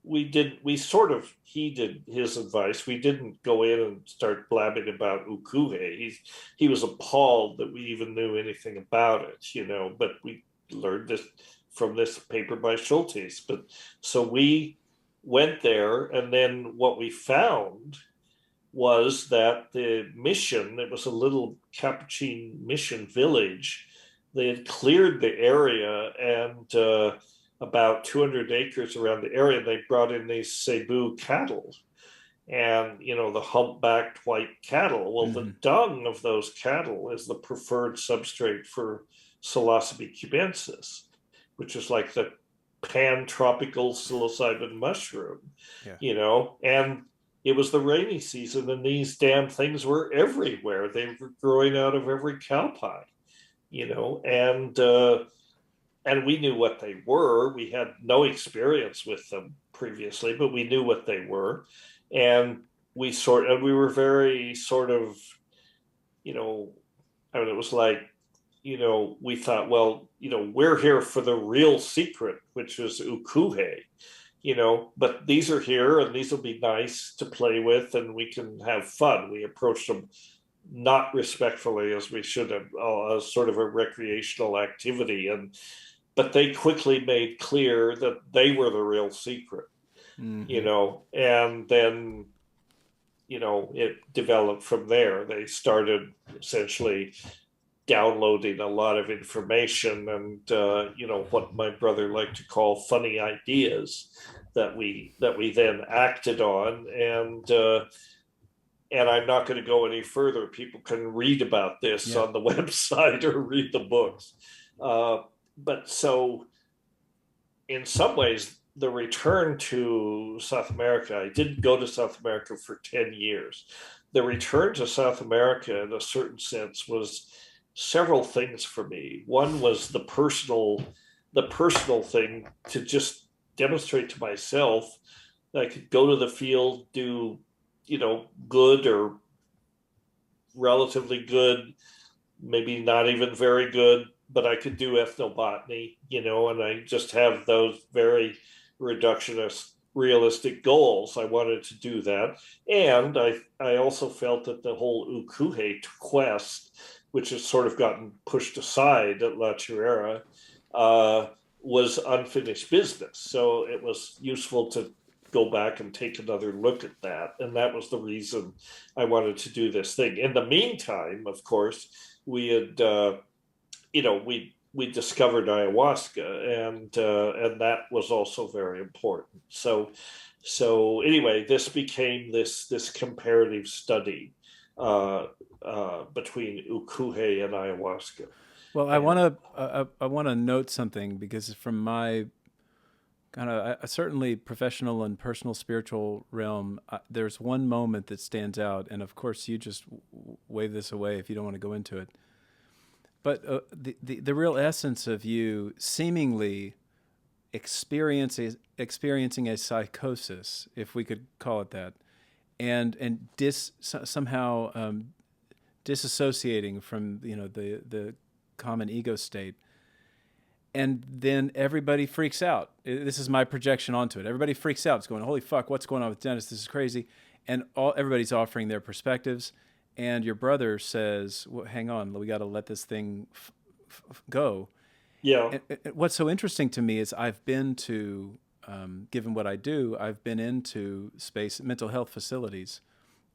we sort of heeded his advice. We didn't go in and start blabbing about ukuhe. He was appalled that we even knew anything about it, but we learned this from this paper by Schultes. But so we went there, and then what we found was that the mission, it was a little Capuchin mission village, they had cleared the area, and about 200 acres around the area, they brought in these Cebu cattle, and the humpbacked white cattle. Well, the dung of those cattle is the preferred substrate for Psilocybe cubensis, which is like the pan-tropical psilocybin mushroom. And it was the rainy season, and these damn things were everywhere. They were growing out of every cow pie, and we knew what they were. We had no experience with them previously, but we knew what they were. And we were very sort of, it was like, we thought, well, we're here for the real secret, which is ukuhe, but these are here, and these will be nice to play with, and we can have fun. We approached them not respectfully as we should have, as sort of a recreational activity. But they quickly made clear that they were the real secret, and then, it developed from there. They started essentially downloading a lot of information, and what my brother liked to call funny ideas that we then acted on, and I'm not going to go any further. People can read about this on the website or read the books. But so in some ways, the return to South America, I didn't go to South America for 10 years. The return to South America, in a certain sense, was several things for me. One was the personal thing, to just demonstrate to myself that I could go to the field, do, good or relatively good, maybe not even very good, but I could do ethnobotany, and I just have those very reductionist, realistic goals. I wanted to do that. And I also felt that the whole ukuhe quest, which has sort of gotten pushed aside at La Chorrera, was unfinished business. So it was useful to go back and take another look at that. And that was the reason I wanted to do this thing. In the meantime, of course, we had, we discovered ayahuasca, and that was also very important. So anyway, this became this comparative study uh, between ukuhe and ayahuasca. Well, And I want to note something because from my kind of certainly professional and personal spiritual realm, there's one moment that stands out, and of course you just wave this away if you don't want to go into it. But the real essence of you seemingly experiencing a psychosis, if we could call it that, and somehow disassociating from the common ego state, and then everybody freaks out. This is my projection onto it. Everybody freaks out. It's going, holy fuck, what's going on with Dennis? This is crazy, and everybody's offering their perspectives. And your brother says, well, hang on, we got to let this thing go. yeah, And what's so interesting to me is I've been to, given what I do, I've been into mental health facilities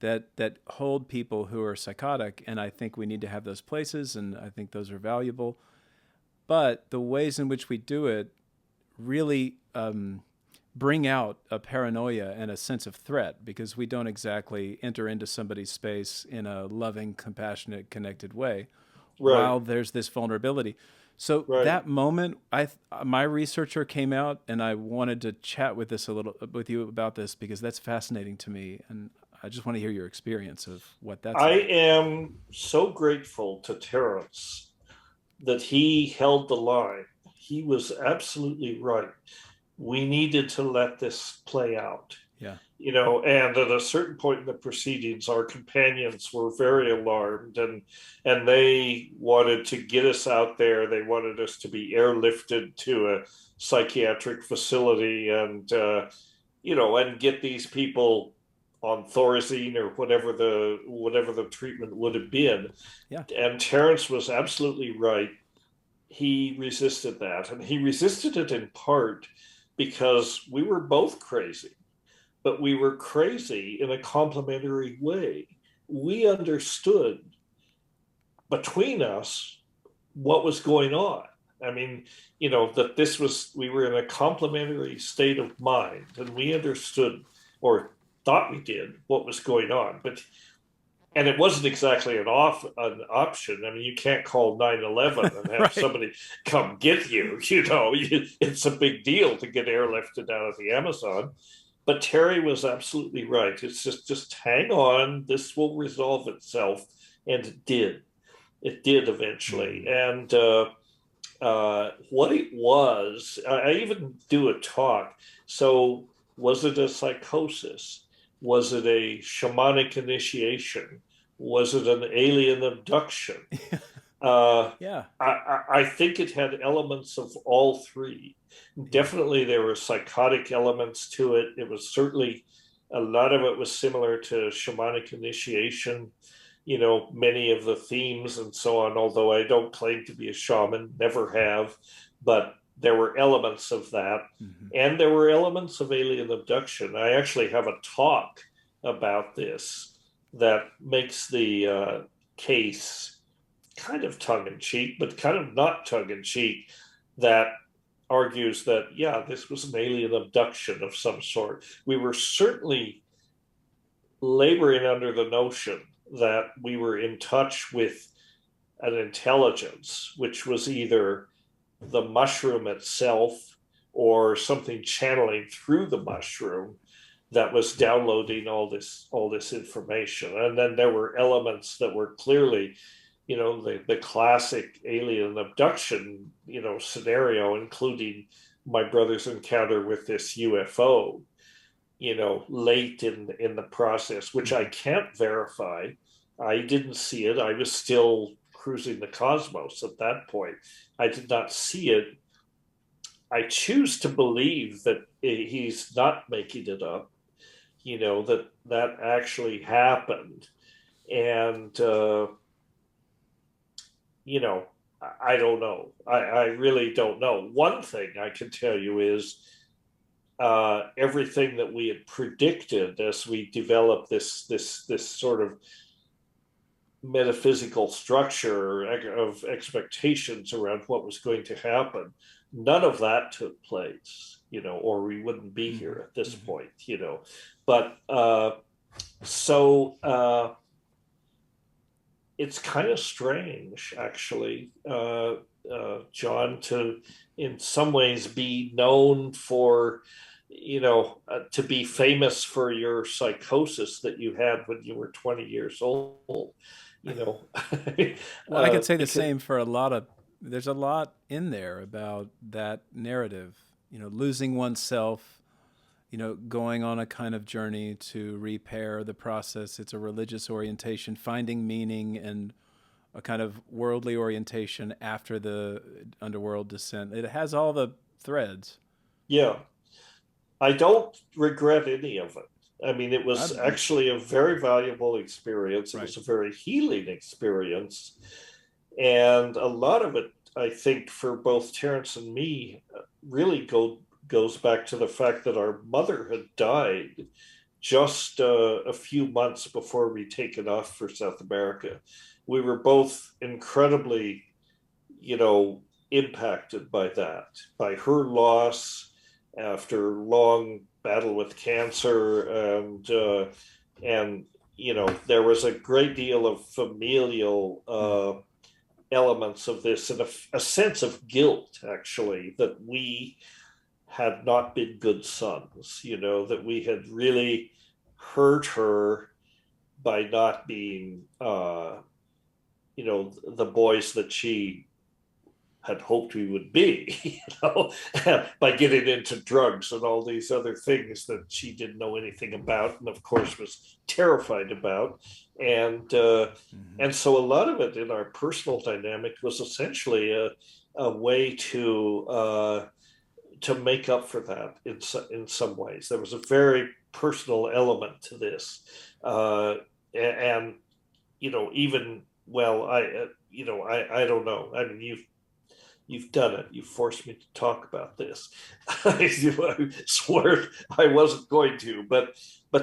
that hold people who are psychotic, and I think we need to have those places, and I think those are valuable. But the ways in which we do it really bring out a paranoia and a sense of threat, because we don't exactly enter into somebody's space in a loving, compassionate, connected way right, while there's this vulnerability. So right. that moment, my researcher came out, and I wanted to chat with you about this because that's fascinating to me, and I just want to hear your experience of what that's I like. am so grateful to Terence that he held the line. He was absolutely right. We needed to let this play out. Yeah. And at a certain point in the proceedings, our companions were very alarmed, and they wanted to get us out there. They wanted us to be airlifted to a psychiatric facility, and get these people on Thorazine or whatever the treatment would have been. Yeah. And Terence was absolutely right. He resisted that, and he resisted it in part because we were both crazy, but we were crazy in a complementary way. We understood between us what was going on. I mean, that we were in a complementary state of mind, and we understood, or thought we did, what was going on. And it wasn't exactly an option. I mean, you can't call 911 and have Right. somebody come get you. It's a big deal to get airlifted out of the Amazon. But Terry was absolutely right. It's just hang on. This will resolve itself, and it did. It did eventually. Mm. And what it was, I even do a talk. So, was it a psychosis? Was it a shamanic initiation? Was it an alien abduction? Uh, Yeah. I think it had elements of all three. Yeah. Definitely, there were psychotic elements to it. It was certainly a lot of it was similar to shamanic initiation. Many of the themes and so on. Although I don't claim to be a shaman, never have, but there were elements of that, Mm-hmm. and there were elements of alien abduction. I actually have a talk about this that makes the case kind of tongue in cheek, but kind of not tongue in cheek, that argues that, yeah, this was an alien abduction of some sort. We were certainly laboring under the notion that we were in touch with an intelligence, which was either the mushroom itself or something channeling through the mushroom that was downloading all this information. And then there were elements that were clearly, the classic alien abduction, scenario, including my brother's encounter with this UFO, late in the process, which I Mm-hmm. can't verify. I didn't see it. I was still cruising the cosmos at that point. I did not see it. I choose to believe that he's not making it up, that actually happened. And, you know, I don't know. I really don't know. One thing I can tell you is everything that we had predicted as we developed this sort of metaphysical structure of expectations around what was going to happen, none of that took place, or we wouldn't be Mm-hmm. here at this Mm-hmm. point. But so it's kind of strange, actually, John, to in some ways be known for, to be famous for your psychosis that you had when you were 20 years old, you know, Well, I could say the because, same for there's a lot in there about that narrative, losing oneself, going on a kind of journey to repair the process. It's a religious orientation, finding meaning and a kind of worldly orientation after the underworld descent. It has all the threads. yeah, I don't regret any of it. I mean, it I, was actually a very valuable experience. It right. was a very healing experience. And a lot of it, I think, for both Terrence and me, really goes back to the fact that our mother had died just a few months before we taken off for South America. We were both incredibly, impacted by that, by her loss after long battle with cancer, and there was a great deal of familial Mm. elements of this, and a sense of guilt, actually, that we had not been good sons, that we had really hurt her by not being, the boys that she had hoped we would be, by getting into drugs and all these other things that she didn't know anything about, and of course was terrified about. And Mm-hmm. and so a lot of it in our personal dynamic was essentially a way to make up for that in some ways. There was a very personal element to this, and even well, I don't know. I mean, you've done it. You forced me to talk about this. I swear I wasn't going to, but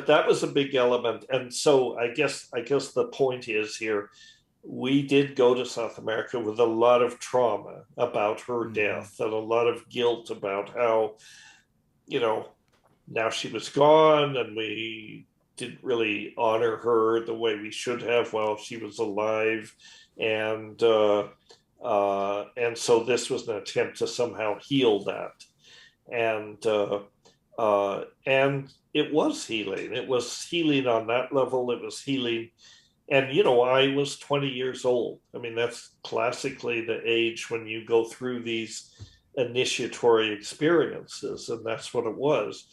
that was a big element. And so I guess the point is here, we did go to South America with a lot of trauma about her Mm-hmm. death and a lot of guilt about how, you know, now she was gone and we didn't really honor her the way we should have while she was alive. And and so this was an attempt to somehow heal that. And it was healing. It was healing on that level. It was healing. And I was 20 years old. I mean, that's classically the age when you go through these initiatory experiences, and that's what it was.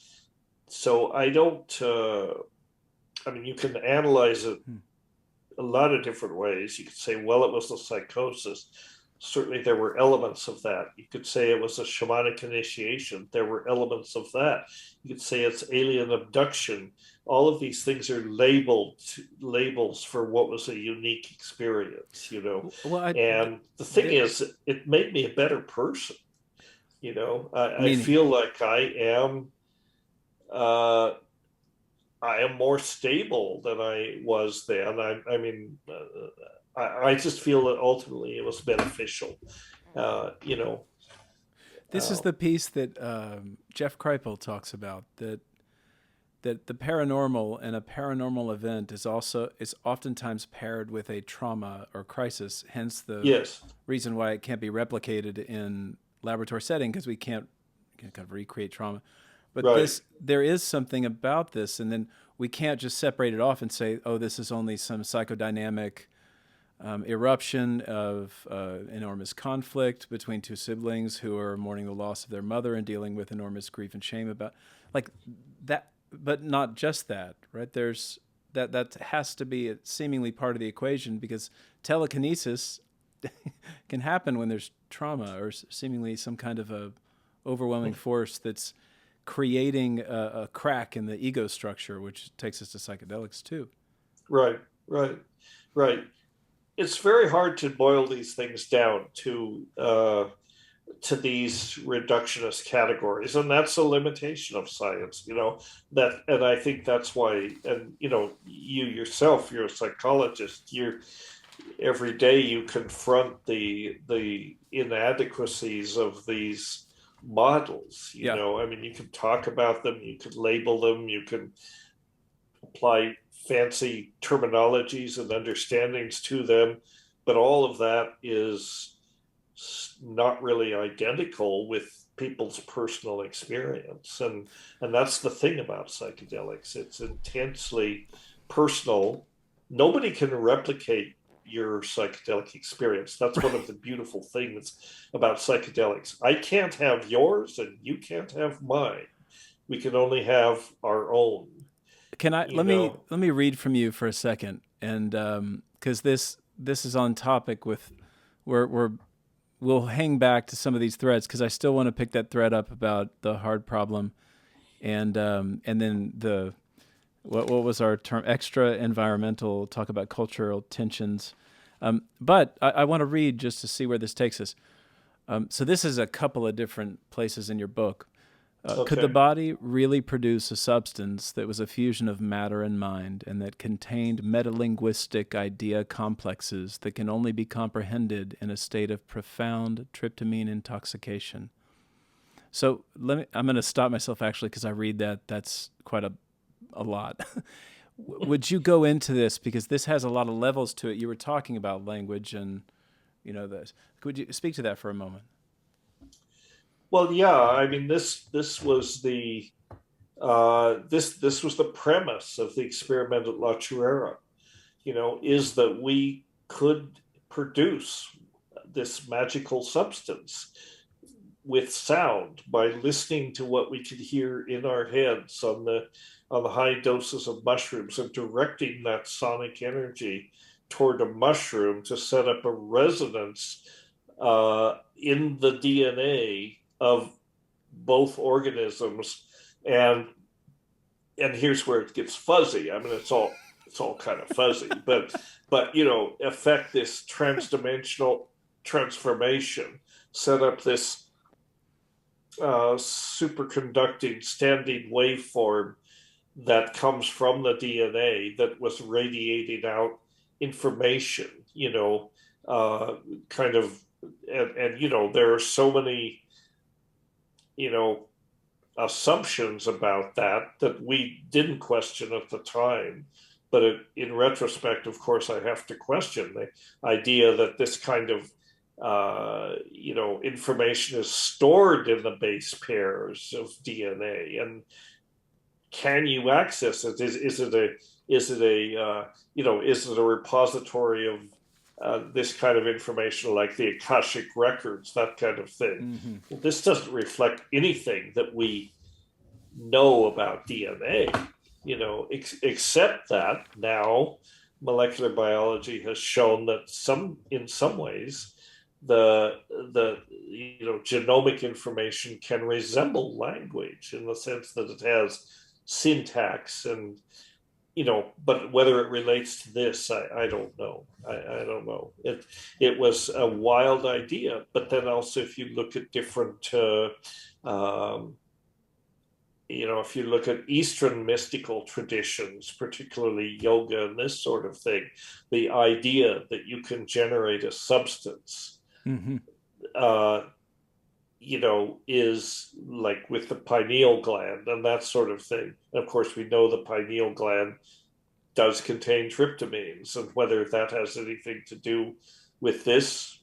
So I don't. I mean, you can analyze it Mm. a lot of different ways. You could say, well, it was a psychosis. Certainly, there were elements of that. You could say it was a shamanic initiation. There were elements of that. You could say it's alien abduction. All of these things are labels for what was a unique experience. Well, And the thing the, is, it made me a better person. I meaning. feel like uh, I am more stable than I was then. I mean, I just feel that ultimately it was beneficial. Uh, you know, This is uh, the piece that Jeff Kripal talks about, that the paranormal and a paranormal event is oftentimes paired with a trauma or crisis. Hence the yes, reason why it can't be replicated in laboratory setting, because we can't kind of recreate trauma. But right, there is something about this, and then we can't just separate it off and say, oh, this is only some psychodynamic eruption of enormous conflict between two siblings who are mourning the loss of their mother and dealing with enormous grief and shame about like that. But not just that, right? There's that has to be seemingly part of the equation, because telekinesis can happen when there's trauma or seemingly some kind of a overwhelming force that's creating a crack in the ego structure, which takes us to psychedelics too. right, right, right. it's very hard to boil these things down to these reductionist categories, and that's a limitation of science, that. And I think that's why, and you yourself, you're a psychologist, you're every day you confront the inadequacies of these models. Yeah. I mean, you can talk about them, you can label them, you can apply fancy terminologies and understandings to them, but all of that is not really identical with people's personal experience. And that's the thing about psychedelics. It's intensely personal. Nobody can replicate your psychedelic experience. That's one of the beautiful things about psychedelics. I can't have yours and you can't have mine. We can only have our own. Can I you know let me read from you for a second, and because this is on topic with we're we'll hang back to some of these threads because I still want to pick that thread up about the hard problem, and then the what was our term, extra environmental, talk about cultural tensions. But I want to read just to see where this takes us. So this is a couple of different places in your book. Could the okay. body really produce a substance that was a fusion of matter and mind and that contained metalinguistic idea complexes that can only be comprehended in a state of profound tryptamine intoxication? So I'm going to stop myself actually because I read that. That's quite a lot. Would you go into this because this has a lot of levels to it? You were talking about language and this. Could you speak to that for a moment? Well, yeah. I mean, this was the premise of the experiment at La Chorrera. Is that we could produce this magical substance with sound by listening to what we could hear in our heads on the high doses of mushrooms and directing that sonic energy toward a mushroom to set up a resonance in the DNA of both organisms. And here's where it gets fuzzy. I mean, it's all kind of fuzzy, but affect this transdimensional transformation, set up this superconducting standing waveform that comes from the DNA that was radiating out information, kind of, and there are so many, you know, assumptions about that we didn't question at the time. But in retrospect, of course, I have to question the idea that this kind of information is stored in the base pairs of DNA, and can you access it? Is it a repository of this kind of information, like the Akashic records, that kind of thing? Mm-hmm. Well, this doesn't reflect anything that we know about DNA, except that now molecular biology has shown that in some ways the genomic information can resemble language in the sense that it has syntax, and but whether it relates to this, I don't know. I don't know. It was a wild idea, but then also if you look at different if you look at Eastern mystical traditions, particularly yoga and this sort of thing, the idea that you can generate a substance, Mm-hmm. is like with the pineal gland and that sort of thing. And of course, we know the pineal gland does contain tryptamines, and whether that has anything to do with this,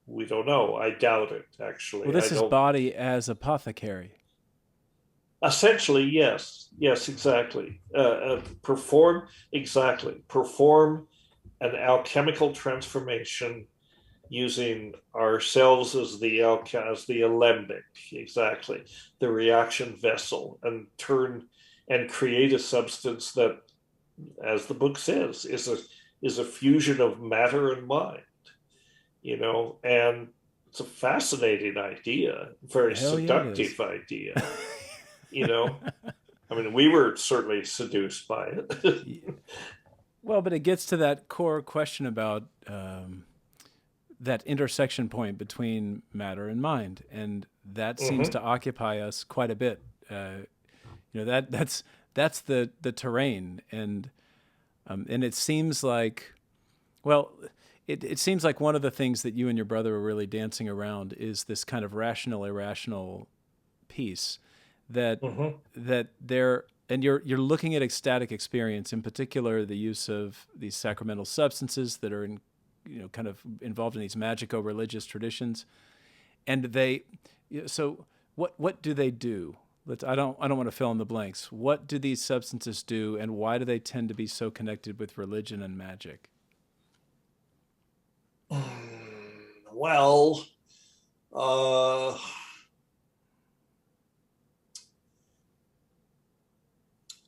we don't know. I doubt it, Well, actually. I this is don't. body as apothecary. Essentially, yes, exactly. Perform an alchemical transformation using ourselves as the alembic, exactly, the reaction vessel, and create a substance that, as the book says, is a fusion of matter and mind. And it's a fascinating idea, very Hell yeah, it is. seductive idea. you know I mean, we were certainly seduced by it. Well, but it gets to that core question about that intersection point between matter and mind, and that seems Hmm. to occupy us quite a bit. That's the terrain, and it seems like, well, it seems like one of the things that you and your brother are really dancing around is this kind of rational irrational piece that Hmm. there, and you're looking at ecstatic experience, in particular the use of these sacramental substances that are in, kind of involved in these magico religious traditions, and they, so what do they do? I don't want to fill in the blanks. What do these substances do, and why do they tend to be so connected with religion and magic? Well, uh,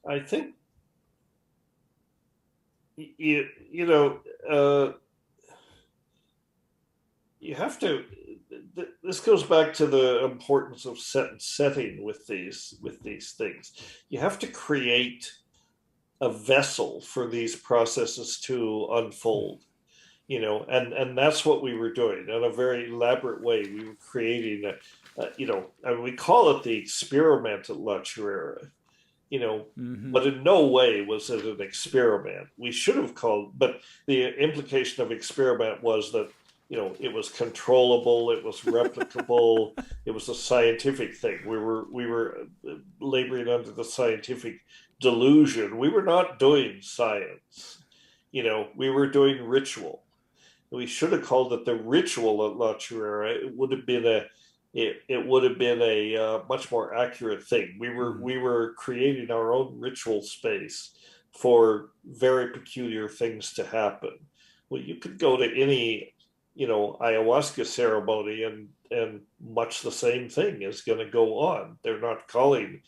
I think you know you have to. This goes back to the importance of setting with these things. You have to create a vessel for these processes to unfold. And that's what we were doing in a very elaborate way. We were creating and we call it the experiment at La Chorrera, Mm-hmm. but in no way was it an experiment. We should have called, but the implication of experiment was that, it was controllable, it was replicable, it was a scientific thing. We were laboring under the scientific delusion. We were not doing science. We were doing ritual. We should have called it the ritual at La Chorrera. It would have been a much more accurate thing. We were Mm-hmm. we were creating our own ritual space for very peculiar things to happen. Well, you could go to any, ayahuasca ceremony, and much the same thing is going to go on. They're not claiming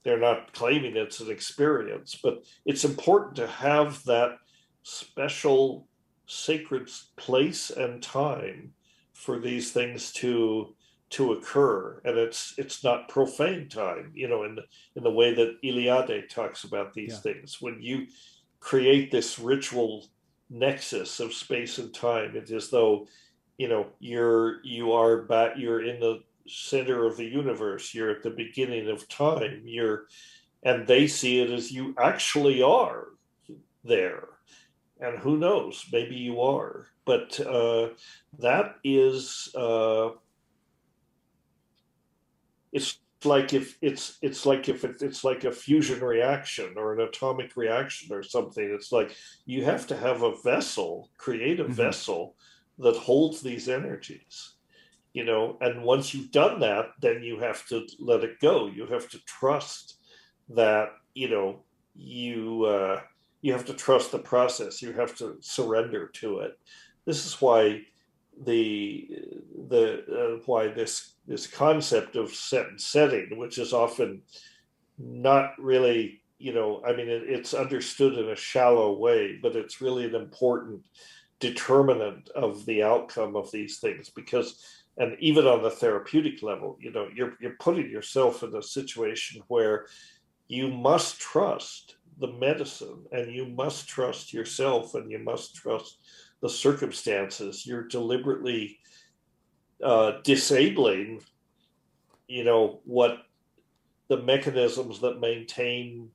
it's an experience, but it's important to have that special sacred place and time for these things to occur, and it's not profane time, in the way that Iliade talks about these Yeah. things. When you create this ritual nexus of space and time, it's as though, you're in the center of the universe, you're at the beginning of time, and they see it as you actually are there. And who knows, maybe you are, but that is it's like a fusion reaction or an atomic reaction or something. It's like you have to have a vessel, create a Mm-hmm. vessel that holds these energies, and once you've done that, then you have to let it go. You have to trust that, you have to trust the process. You have to surrender to it. This is why the why this concept of setting, which is often not really, I mean, it's understood in a shallow way, but it's really an important determinant of the outcome of these things. Because, and even on the therapeutic level, you're putting yourself in a situation where you must trust the medicine, and you must trust yourself, and you must trust the circumstances. You're deliberately disabling, what the mechanisms that maintain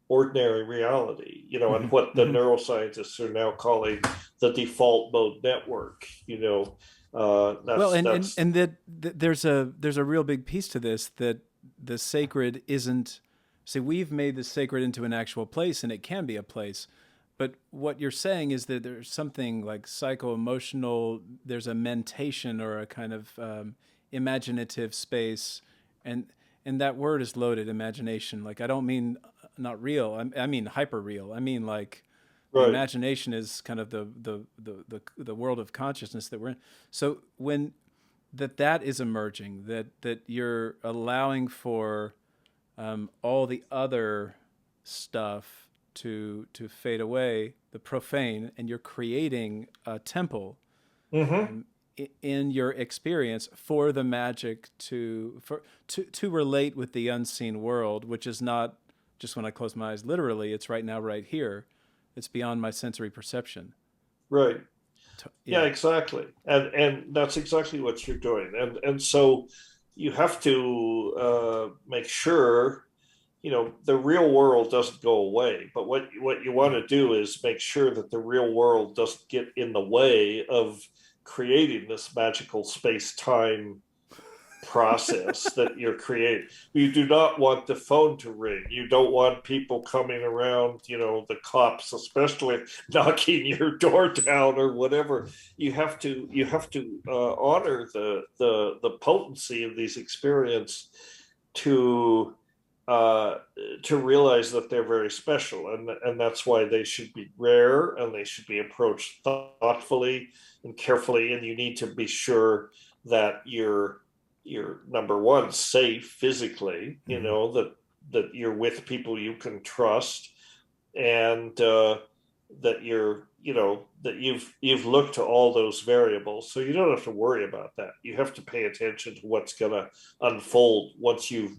ordinary reality, and Mm-hmm. what the Mm-hmm. neuroscientists are now calling the default mode network. Well, That's and that there's a real big piece to this, that the sacred isn't. See, we've made the sacred into an actual place, and it can be a place. But what you're saying is that there's something like psycho-emotional. There's a mentation or a kind of imaginative space, and that word is loaded. Imagination. Like, I don't mean not real. I mean hyper real. I mean, like, the right. imagination is kind of the world of consciousness that we're in. So when that is emerging, that you're allowing for all the other stuff to fade away, the profane, and you're creating a temple Mm-hmm. in your experience for the magic to relate with the unseen world, which is not just when I close my eyes literally. It's right now, right here. It's beyond my sensory perception. Right. Yeah, Yeah. exactly. And that's exactly what you're doing. And so you have to make sure, the real world doesn't go away. But what you want to do is make sure that the real world doesn't get in the way of creating this magical space-time process that you're creating. You do not want the phone to ring. You don't want people coming around, the cops especially knocking your door down or whatever. You have to honor the potency of these experiences to uh, to realize that they're very special, and that's why they should be rare and they should be approached thoughtfully and carefully. And you need to be sure that you're number one safe physically, Mm-hmm. that you're with people you can trust, and that you've looked to all those variables, so you don't have to worry about that. You have to pay attention to what's going to unfold once you've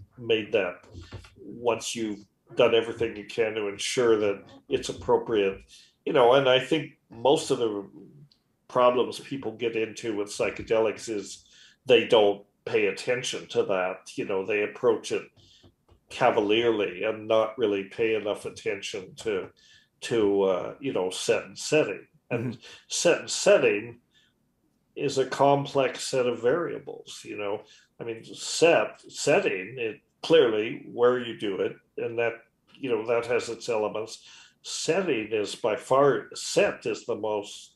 done everything you can to ensure that it's appropriate. And I think most of the problems people get into with psychedelics is they don't pay attention to that. They approach it cavalierly and not really pay enough attention to set and setting. Mm-hmm. And set and setting is a complex set of variables. I mean, setting it clearly where you do it, and that has its elements. Setting is by far set is the most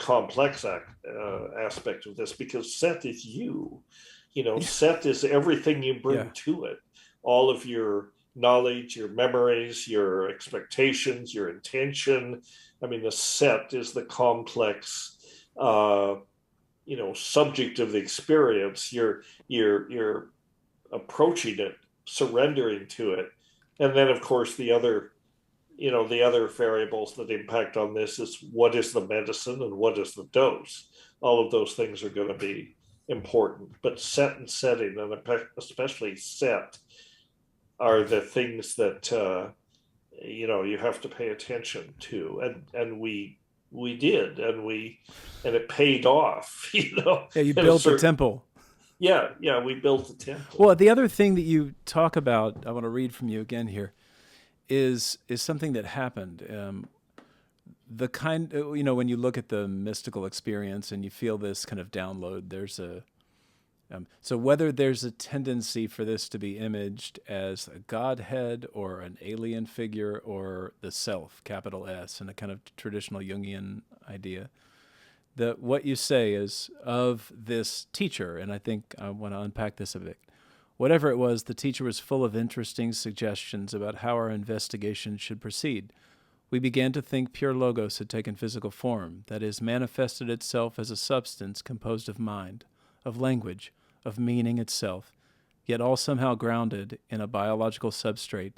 complex aspect of this, because set is you. Yeah. Set is everything you bring Yeah. to it, all of your knowledge, your memories, your expectations, your intention. I mean, the set is the complex, subject of the experience. You're approaching it, surrendering to it, and then of course the other variables that impact on this is what is the medicine and what is the dose. All of those things are going to be important, but set and setting, and especially set, are the things that you have to pay attention to, and we did, and it paid off. Yeah, you In a built the certain, temple. yeah, we built the temple. Well, the other thing that you talk about, I want to read from you again here, is something that happened. The kind, when you look at the mystical experience and you feel this kind of download, there's so whether there's a tendency for this to be imaged as a godhead or an alien figure or the self, capital S, and a kind of traditional Jungian idea, that what you say is of this teacher, and I think I want to unpack this a bit. Whatever it was, the teacher was full of interesting suggestions about how our investigation should proceed. We began to think pure logos had taken physical form, that is, manifested itself as a substance composed of mind, of language, of meaning itself, yet all somehow grounded in a biological substrate.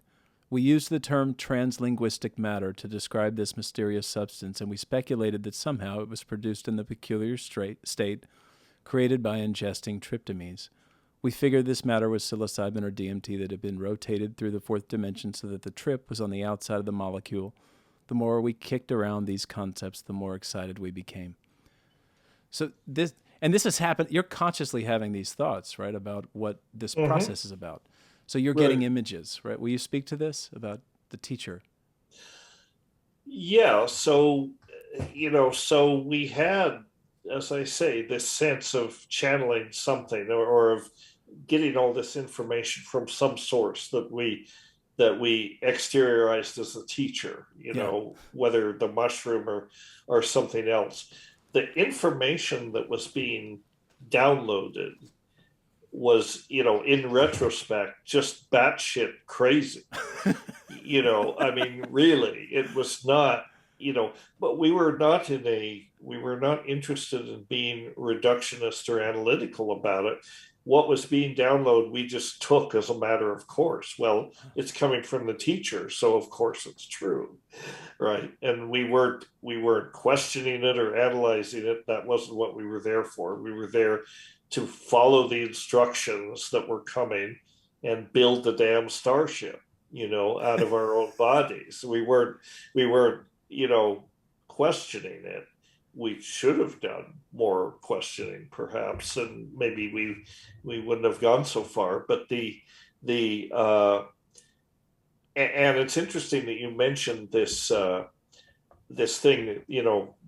We used the term trans-linguistic matter to describe this mysterious substance, and we speculated that somehow it was produced in the peculiar state created by ingesting tryptamines. We figured this matter was psilocybin or DMT that had been rotated through the fourth dimension so that the trip was on the outside of the molecule. The more we kicked around these concepts, the more excited we became. So this has happened. You're consciously having these thoughts, right, about what this Mm-hmm. process is about. So you're getting Right. images, right? Will you speak to this about the teacher? Yeah. So we had, as I say, this sense of channeling something, or of getting all this information from some source that we exteriorized as a teacher, Yeah. whether the mushroom or something else. The information that was being downloaded was, in retrospect, just batshit crazy. I mean, really, it was not, but we were not interested in being reductionist or analytical about it. What was being downloaded, we just took as a matter of course. Well, it's coming from the teacher, so of course it's true, right? And we weren't questioning it or analyzing it. That wasn't what we were there for. We were there to follow the instructions that were coming and build the damn starship. out of our own bodies. We weren't, questioning it. We should have done more questioning, perhaps, and maybe we wouldn't have gone so far. But the and it's interesting that you mentioned this thing,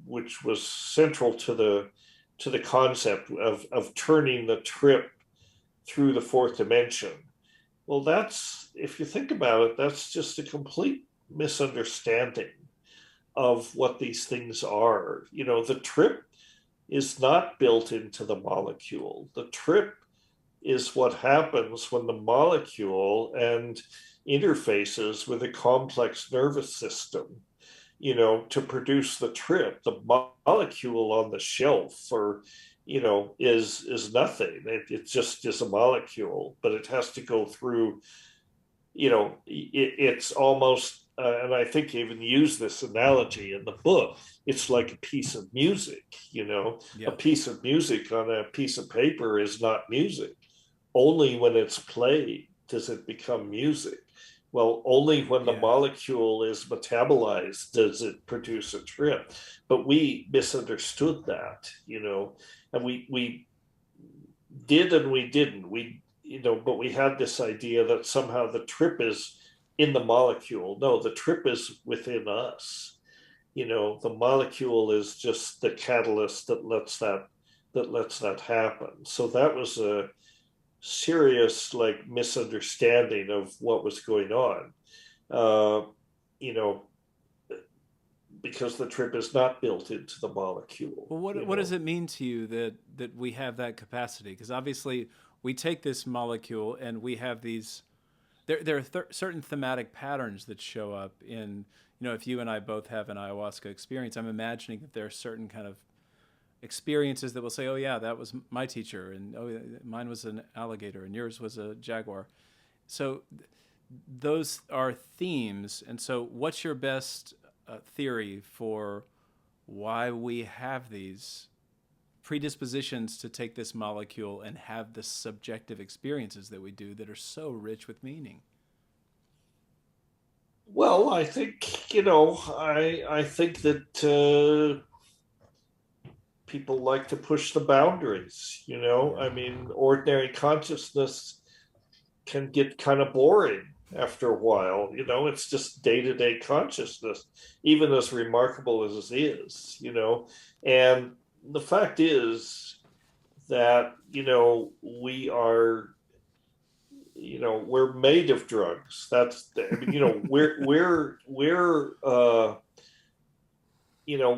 which was central to the concept of turning the trip through the fourth dimension. Well, that's, if you think about it, that's just a complete misunderstanding of what these things are. The trip is not built into the molecule. The trip is what happens when the molecule and interfaces with a complex nervous system, to produce the trip. The molecule on the shelf, or is nothing. It just is a molecule, but it has to go through. It's almost, and I think you even use this analogy in the book. It's like a piece of music. A Yeah. piece of music on a piece of paper is not music. Only when it's played does it become music. Well, only when the Yeah. molecule is metabolized does it produce a trip. But we misunderstood that, and we did and we didn't. But we had this idea that somehow the trip is in the molecule. No, the trip is within us. The molecule is just the catalyst that lets that happen. So that was a serious, like, misunderstanding of what was going on. uh, you know because the trip is not built into the molecule. Well, what does it mean to you that we have that capacity? Because obviously we take this molecule and we have these. There are certain thematic patterns that show up in, if you and I both have an ayahuasca experience, I'm imagining that there are certain kind of experiences that will say, oh yeah, that was my teacher, and oh yeah, mine was an alligator, and yours was a jaguar. So those are themes. And so, what's your best theory for why we have these predispositions to take this molecule and have the subjective experiences that we do that are so rich with meaning? Well, I think, I think that people like to push the boundaries. Yeah. I mean, ordinary consciousness can get kind of boring after a while. It's just day-to-day consciousness, even as remarkable as it is. And the fact is that, we are, we're made of drugs. I mean,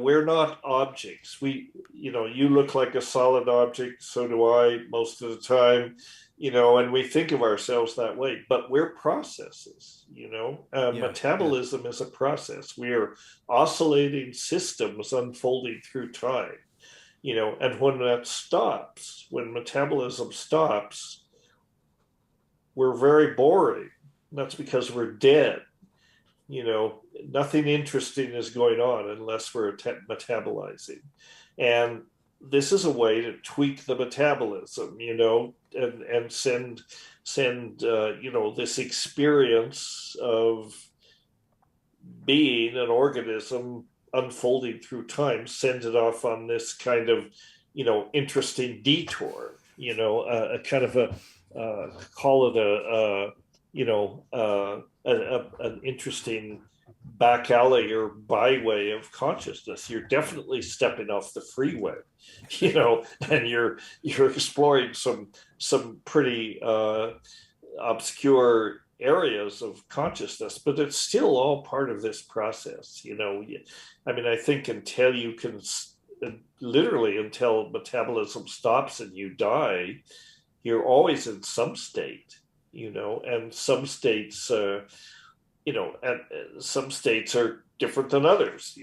we're not objects. You look like a solid object, so do I most of the time, and we think of ourselves that way, but we're processes. Yeah. Yeah. Metabolism is a process. We are oscillating systems unfolding through time, and when metabolism stops, we're very boring. That's because we're dead. Nothing interesting is going on unless we're metabolizing. And this is a way to tweak the metabolism, and send this experience of being an organism unfolding through time, send it off on this kind of, interesting detour, a kind of a, call it an interesting back alley or byway of consciousness. You're definitely stepping off the freeway, and you're exploring some pretty obscure areas of consciousness, but it's still all part of this process. I mean, I think until you can, literally until metabolism stops and you die, you're always in some state, and some states, and some states are different than others,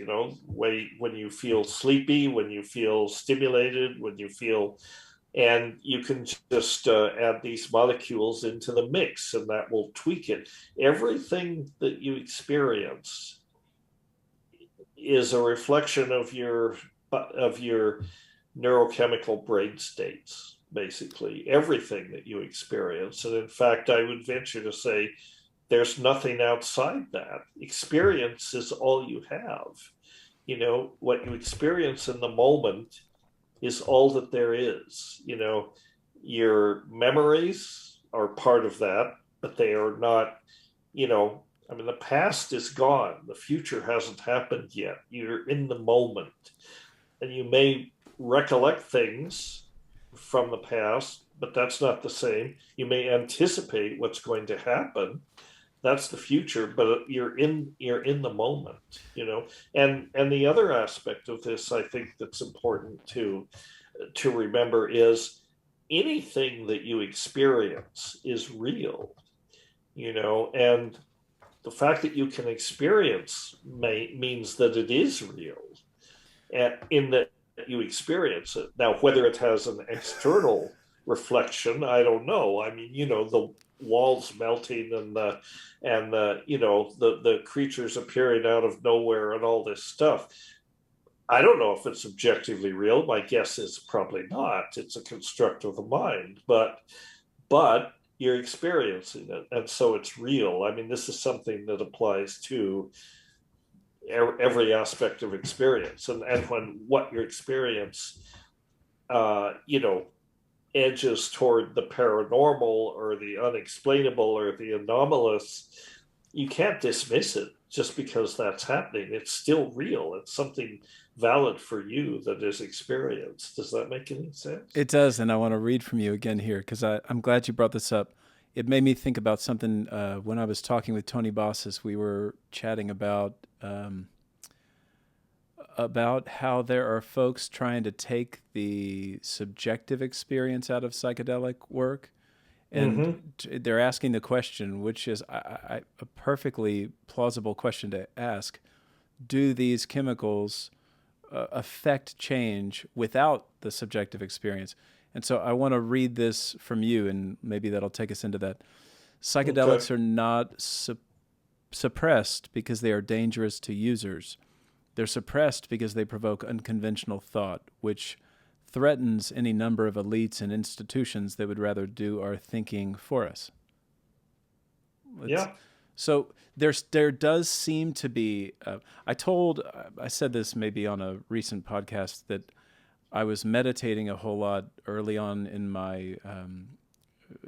when you feel sleepy, when you feel stimulated, when you feel, and you can just add these molecules into the mix and that will tweak it. Everything that you experience is a reflection of your neurochemical brain states, basically everything that you experience. And in fact, I would venture to say there's nothing outside that. Experience is all you have. What you experience in the moment is all that there is. Your memories are part of that, but they are not, the past is gone. The future hasn't happened yet. You're in the moment, and you may recollect things from the past, but that's not the same. You may anticipate what's going to happen. That's the future, but you're in the moment, And the other aspect of this, I think, that's important to remember is anything that you experience is real, and the fact that you can experience means that it is real, and in that you experience it. Now, whether it has an external reflection, I don't know. I mean, the walls melting and the creatures appearing out of nowhere and all this stuff. I don't know if it's objectively real. My guess is probably not. It's a construct of the mind, but you're experiencing it, and so it's real. I mean, this is something that applies to every aspect of experience, and when what you experience, edges toward the paranormal or the unexplainable or the anomalous, you can't dismiss it just because that's happening. It's still real. It's something valid for you that is experienced. Does that make any sense? It does, and I want to read from you again here because I'm glad you brought this up. It made me think about something when I was talking with Tony Bossis. We were chatting about how there are folks trying to take the subjective experience out of psychedelic work, and they're asking the question, which is a perfectly plausible question to ask: do these chemicals affect change without the subjective experience? And so I want to read this from you, and maybe that'll take us into that. Psychedelics are not suppressed because they are dangerous to users. They're suppressed because they provoke unconventional thought, which threatens any number of elites and institutions that would rather do our thinking for us. Yeah. So there does seem to be. I said this maybe on a recent podcast that I was meditating a whole lot early on in my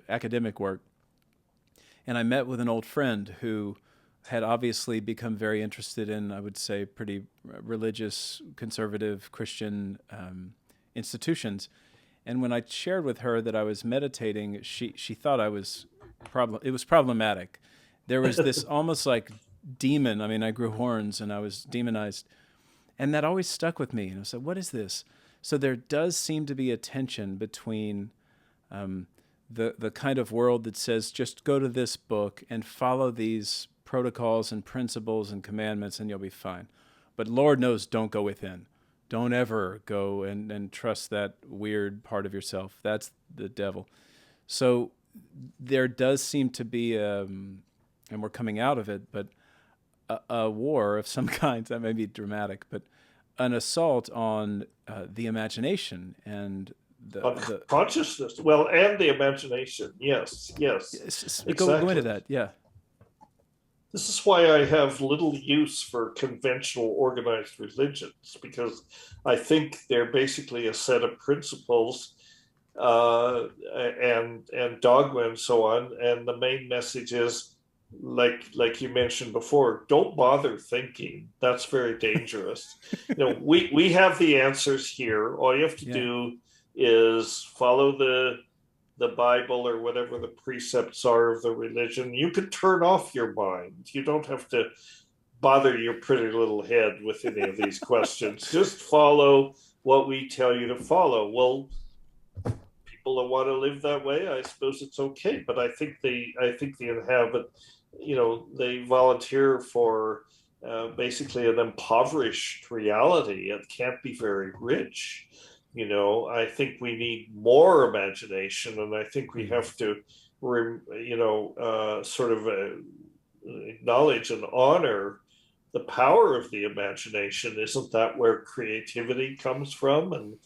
academic work, and I met with an old friend who had obviously become very interested in, I would say, pretty religious, conservative Christian institutions. And when I shared with her that I was meditating, she thought it was problematic. There was this almost like demon. I mean, I grew horns and I was demonized. And that always stuck with me. And I said, what is this? So there does seem to be a tension between the kind of world that says, just go to this book and follow these protocols and principles and commandments and you'll be fine. But Lord knows, don't go within. Don't ever go and trust that weird part of yourself. That's the devil. So there does seem to be, and we're coming out of it, but a war of some kind. That may be dramatic, but an assault on the imagination and the consciousness. Well, and the imagination. Yes, exactly. Go into that, yeah. This is why I have little use for conventional organized religions, because I think they're basically a set of principles and dogma and so on. And the main message is, like you mentioned before, don't bother thinking. That's very dangerous. We have the answers here. All you have to do is follow the Bible or whatever the precepts are of the religion. You could turn off your mind. You don't have to bother your pretty little head with any of these questions. Just follow what we tell you to follow. Well, people that want to live that way, I suppose it's okay. But I think the inhabit, they volunteer for basically an impoverished reality. It can't be very rich. I think we need more imagination, and I think we have to, sort of acknowledge and honor the power of the imagination. Isn't that where creativity comes from,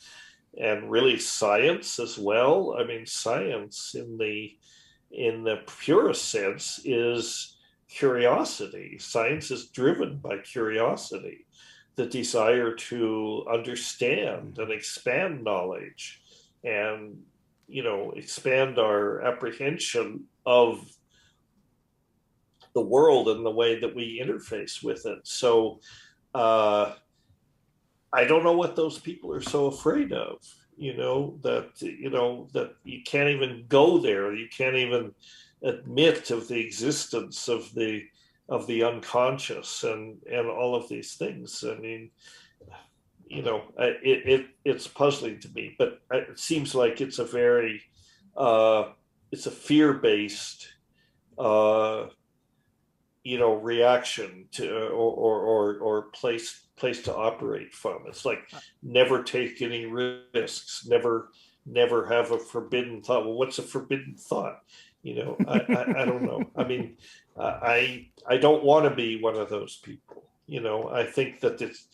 and really science as well? I mean, science in the purest sense is curiosity. Science is driven by curiosity, the desire to understand and expand knowledge and, expand our apprehension of the world and the way that we interface with it. So I don't know what those people are so afraid of, that you can't even go there. You can't even admit of the existence of the unconscious and all of these things. I mean, it's puzzling to me, but it seems like it's a very it's a fear-based reaction to or place to operate from. It's like never take any risks, never have a forbidden thought. Well, what's a forbidden thought? I don't know. I mean, I don't want to be one of those people. I think that it's,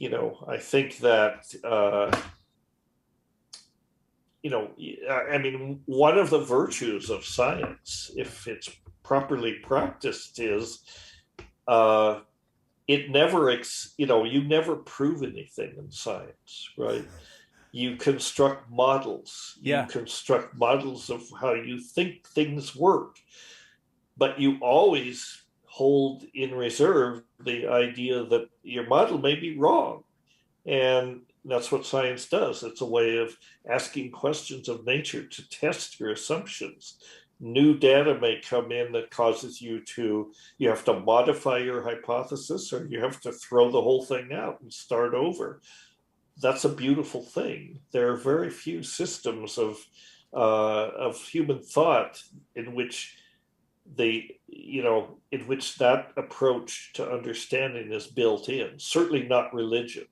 I think that I mean, one of the virtues of science, if it's properly practiced, is it never, you never prove anything in science, right? You construct models. Yeah. You construct models of how you think things work, but you always hold in reserve the idea that your model may be wrong. And that's what science does. It's a way of asking questions of nature to test your assumptions. New data may come in that causes you have to modify your hypothesis, or you have to throw the whole thing out and start over. That's a beautiful thing. There are very few systems of human thought in which in which that approach to understanding is built in. Certainly not religion.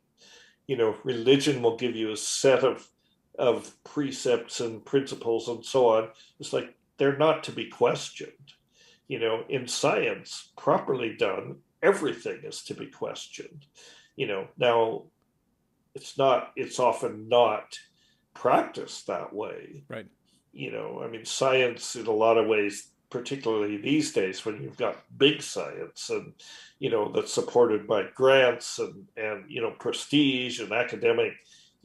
Religion will give you a set of precepts and principles and so on. It's like they're not to be questioned. In science, properly done, everything is to be questioned. Now it's often not practiced that way. Right. I mean, science in a lot of ways, particularly these days when you've got big science and that's supported by grants and prestige and academic,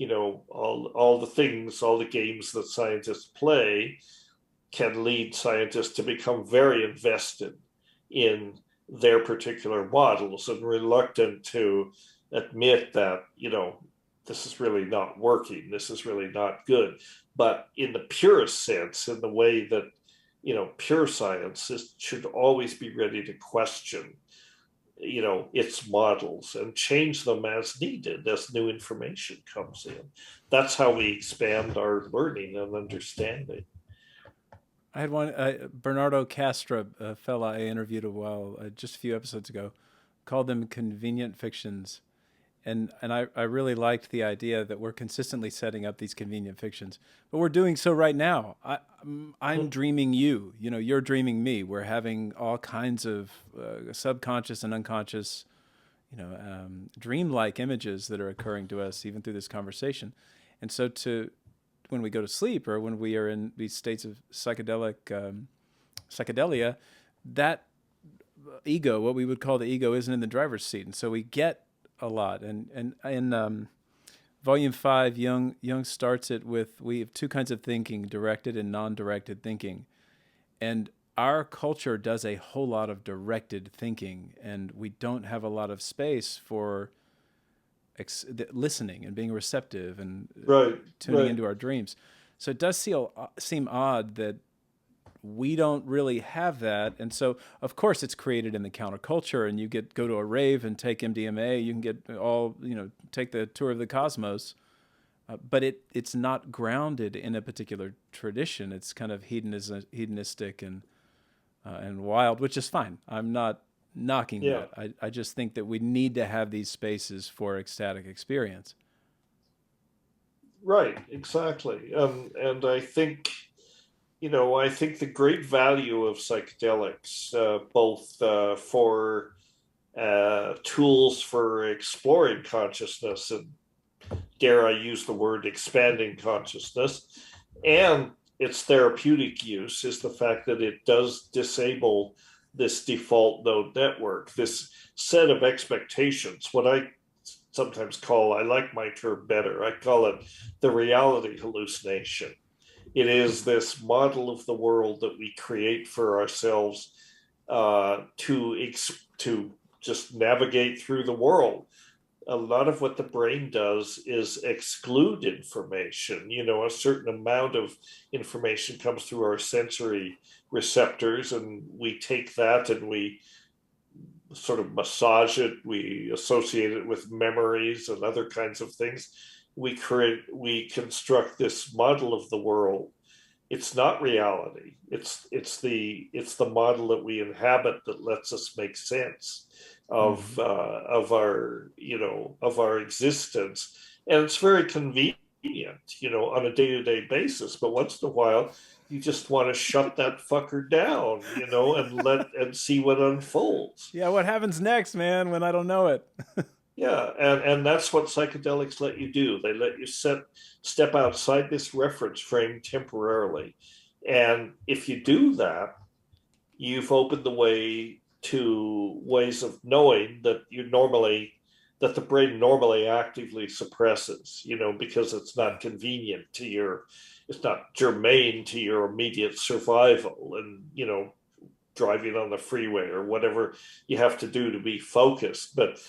all the things, all the games that scientists play can lead scientists to become very invested in their particular models and reluctant to admit that this is really not working, this is really not good. But in the purest sense, in the way that pure science should always be ready to question, its models and change them as needed as new information comes in. That's how we expand our learning and understanding. I had one, Bernardo Castro, a fella I interviewed just a few episodes ago, called them convenient fictions. And I really liked the idea that we're consistently setting up these convenient fictions, but we're doing so right now. I'm dreaming you, you're dreaming me. We're having all kinds of subconscious and unconscious, dreamlike images that are occurring to us even through this conversation. And so when we go to sleep or when we are in these states of psychedelia, that ego, what we would call the ego, isn't in the driver's seat. And so we get a lot. And in volume 5, Jung starts it with, we have two kinds of thinking, directed and non-directed thinking. And our culture does a whole lot of directed thinking, and we don't have a lot of space for listening and being receptive and tuning into our dreams. So it does seem odd that we don't really have that. And so, of course, it's created in the counterculture, and you go to a rave and take MDMA. You can get take the tour of the cosmos, but it's not grounded in a particular tradition. It's kind of hedonistic and wild, which is fine. I'm not knocking that. I just think that we need to have these spaces for ecstatic experience. Right, exactly. And I think, I think the great value of psychedelics, both for tools for exploring consciousness and, dare I use the word, expanding consciousness, and its therapeutic use, is the fact that it does disable this default node network, this set of expectations, what I sometimes call, I like my term better, I call it the reality hallucination. It is this model of the world that we create for ourselves to just navigate through the world. A lot of what the brain does is exclude information. You know, a certain amount of information comes through our sensory receptors, and we take that and we sort of massage it, we associate it with memories and other kinds of things. We construct this model of the world. It's not reality. It's the model that we inhabit that lets us make sense of our, of our existence, and it's very convenient, on a day-to-day basis. But once in a while, you just want to shut that fucker down, and see what unfolds. Yeah, what happens next, man, when I don't know it? Yeah, and that's what psychedelics let you do. They let you step outside this reference frame temporarily. And if you do that, you've opened the way to ways of knowing that the brain normally actively suppresses, because it's not convenient to it's not germane to your immediate survival, and, driving on the freeway or whatever you have to do to be focused. But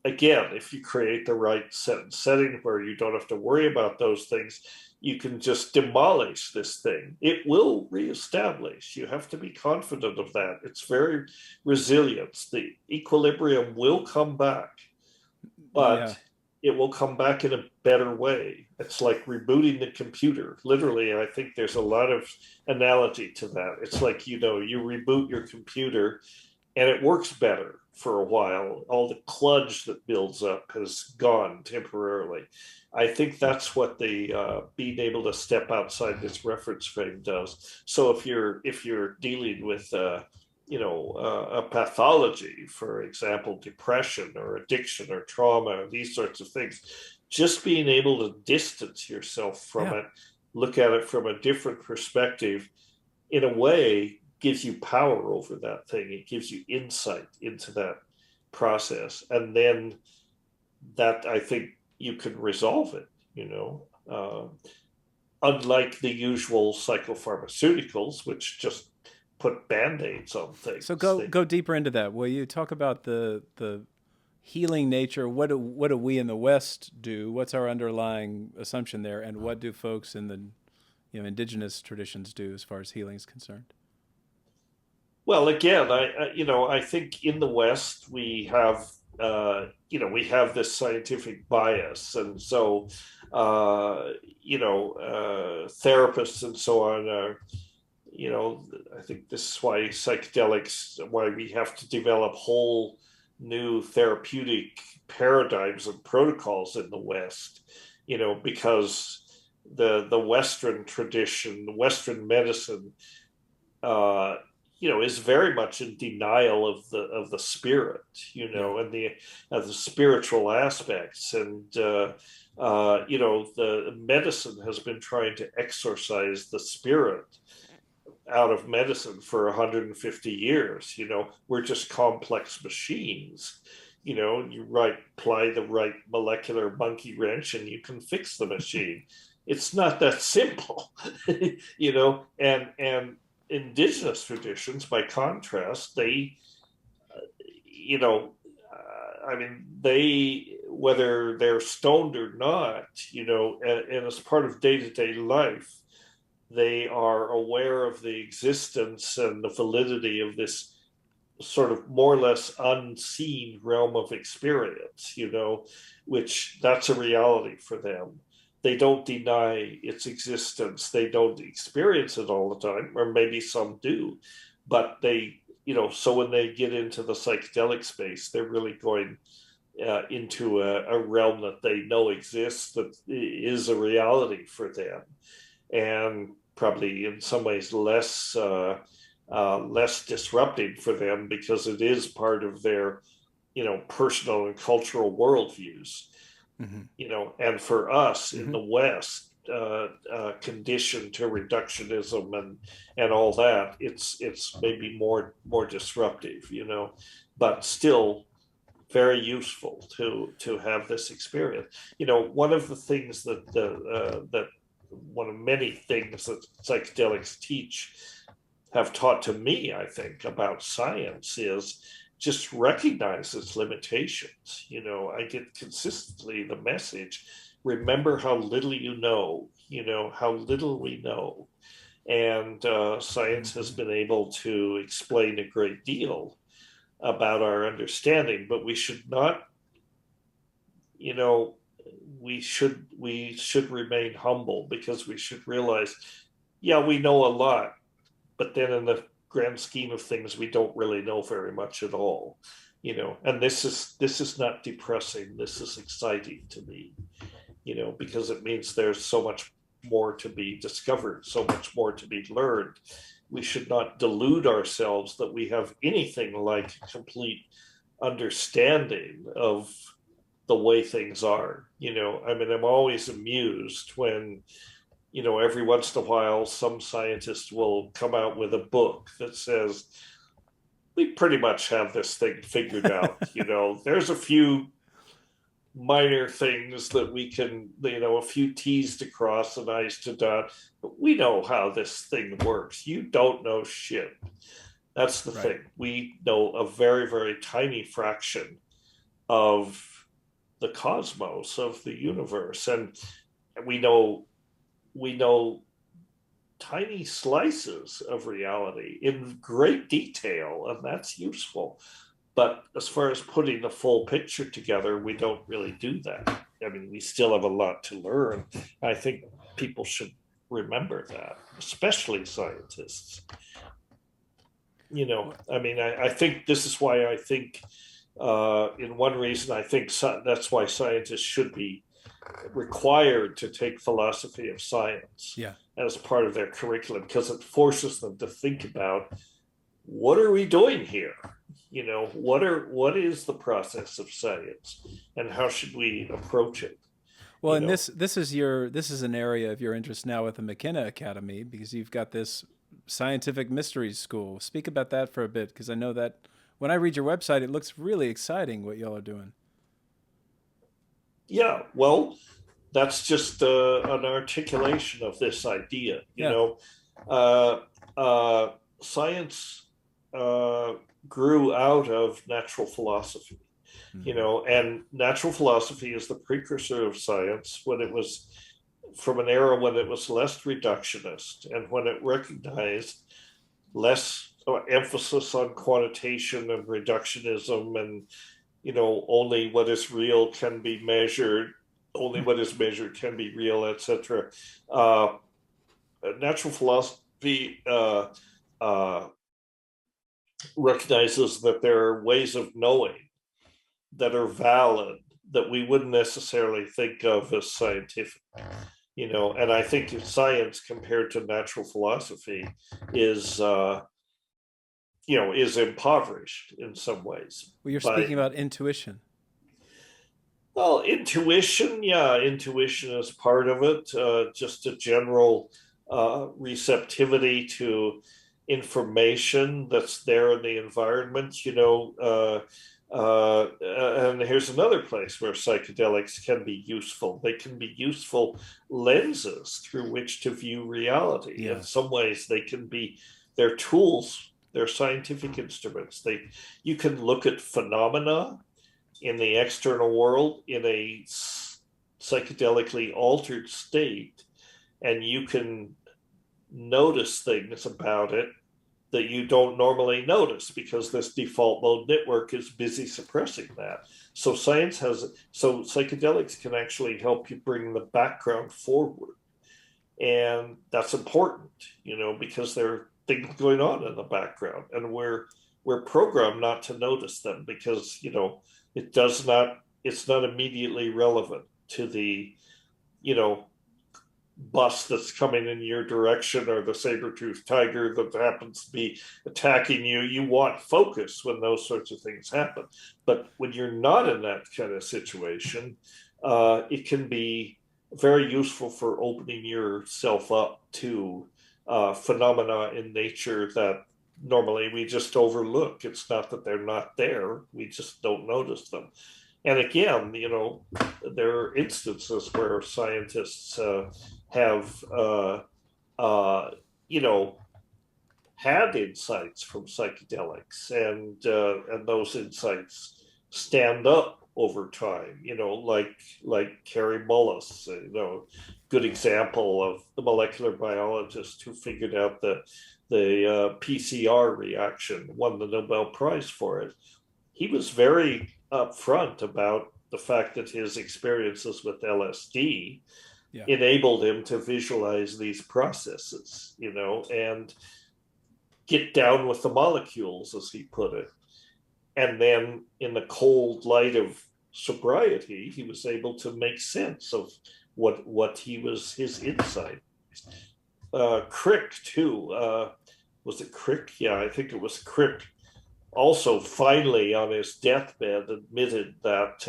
again, if you create the right setting where you don't have to worry about those things, you can just demolish this thing. It will reestablish. You have to be confident of that. It's very resilient. The equilibrium will come back, Yeah. but it will come back in a better way. It's like rebooting the computer. Literally, I think there's a lot of analogy to that. It's like, you reboot your computer and it works better for a while. All the kludge that builds up has gone temporarily. I think that's what the being able to step outside this reference frame does. So if you're dealing with a pathology, for example, depression or addiction or trauma, these sorts of things, just being able to distance yourself from Yeah. it, look at it from a different perspective, in a way, gives you power over that thing. It gives you insight into that process. And then that, I think, you can resolve it, unlike the usual psychopharmaceuticals, which just put band-aids on So things. go deeper into that. Will you talk about the healing nature? What do we in the West do? What's our underlying assumption there, and what do folks in the indigenous traditions do as far as healing is concerned? Well, again, I think in the West we have this scientific bias, and so therapists and so on are, I think this is why we have to develop whole new therapeutic paradigms and protocols in the West, because the Western tradition, the Western medicine, is very much in denial of the spirit, Yeah. and the spiritual aspects, and the medicine has been trying to exorcise the spirit out of medicine for 150 years. We're just complex machines. You apply the right molecular monkey wrench and you can fix the machine. It's not that simple. And indigenous traditions, by contrast, they, whether they're stoned or not, and as part of day-to-day life, they are aware of the existence and the validity of this sort of more or less unseen realm of experience, which that's a reality for them. They don't deny its existence. They don't experience it all the time, or maybe some do, but so when they get into the psychedelic space, they're really going into a realm that they know exists, that is a reality for them, and probably in some ways less disrupting for them, because it is part of their personal and cultural worldviews. Mm-hmm. And for us in Mm-hmm. the West, conditioned to reductionism and all that, it's maybe more disruptive, but still very useful to have this experience. One of the things that one of many things that psychedelics teach have taught to me, I think, about science is just recognize its limitations. I get consistently the message, remember how little how little we know. And science has been able to explain a great deal about our understanding, but we should not, we should remain humble, because we should realize, yeah, we know a lot, but then in the grand scheme of things, we don't really know very much at all. And this is not depressing. This is exciting to me, because it means there's so much more to be discovered, so much more to be learned. We should not delude ourselves that we have anything like complete understanding of the way things are. I'm always amused when, every once in a while, some scientist will come out with a book that says, we pretty much have this thing figured out. There's a few minor things that we can, a few T's to cross and I's to dot, but we know how this thing works. You don't know shit. That's the thing. We know a very, very tiny fraction of the cosmos, of the universe, and we know tiny slices of reality in great detail, and that's useful. But as far as putting the full picture together, we don't really do that. We still have a lot to learn. I think people should remember that, especially scientists. I think this is why I think, in one reason, I think that's why scientists should be required to take philosophy of science as part of their curriculum, because it forces them to think about, what are we doing here? What is the process of science, and how should we approach it? Well, and this is an area of your interest now with the Mckenna Academy, because you've got this scientific mysteries school. Speak about that for a bit, because I know that when I read your website, it looks really exciting what y'all are doing. Yeah, well, that's just an articulation of this idea. Science grew out of natural philosophy, and natural philosophy is the precursor of science, when it was from an era when it was less reductionist, and when it recognized less emphasis on quantitation and reductionism, and only what is real can be measured, only what is measured can be real, etc. Natural philosophy recognizes that there are ways of knowing that are valid, that we wouldn't necessarily think of as scientific. And I think science compared to natural philosophy is impoverished in some ways. Well, you're speaking about intuition. Well, intuition is part of it. Just a general receptivity to information that's there in the environment. And here's another place where psychedelics can be useful. They can be useful lenses through which to view reality. Yeah. In some ways, they're tools. They're scientific instruments. You can look at phenomena in the external world in a psychedelically altered state, and you can notice things about it that you don't normally notice, because this default mode network is busy suppressing that. So psychedelics can actually help you bring the background forward. And that's important, because there are things going on in the background, and we're programmed not to notice them, because it's not immediately relevant to the bus that's coming in your direction, or the saber-toothed tiger that happens to be attacking you. You want focus when those sorts of things happen. But when you're not in that kind of situation, it can be very useful for opening yourself up to phenomena in nature that normally we just overlook. It's not that they're not there, we just don't notice them. And again, there are instances where scientists have, uh, you know, had insights from psychedelics, and those insights stand up over time. Like Carrie Mullis, good example of the molecular biologist who figured out the PCR reaction, won the Nobel Prize for it. He was very upfront about the fact that his experiences with LSD Yeah. enabled him to visualize these processes, and get down with the molecules, as he put it. And then, in the cold light of sobriety, he was able to make sense of what his insight. Crick too. Was it Crick? Yeah, I think it was Crick. Also, finally, on his deathbed, admitted that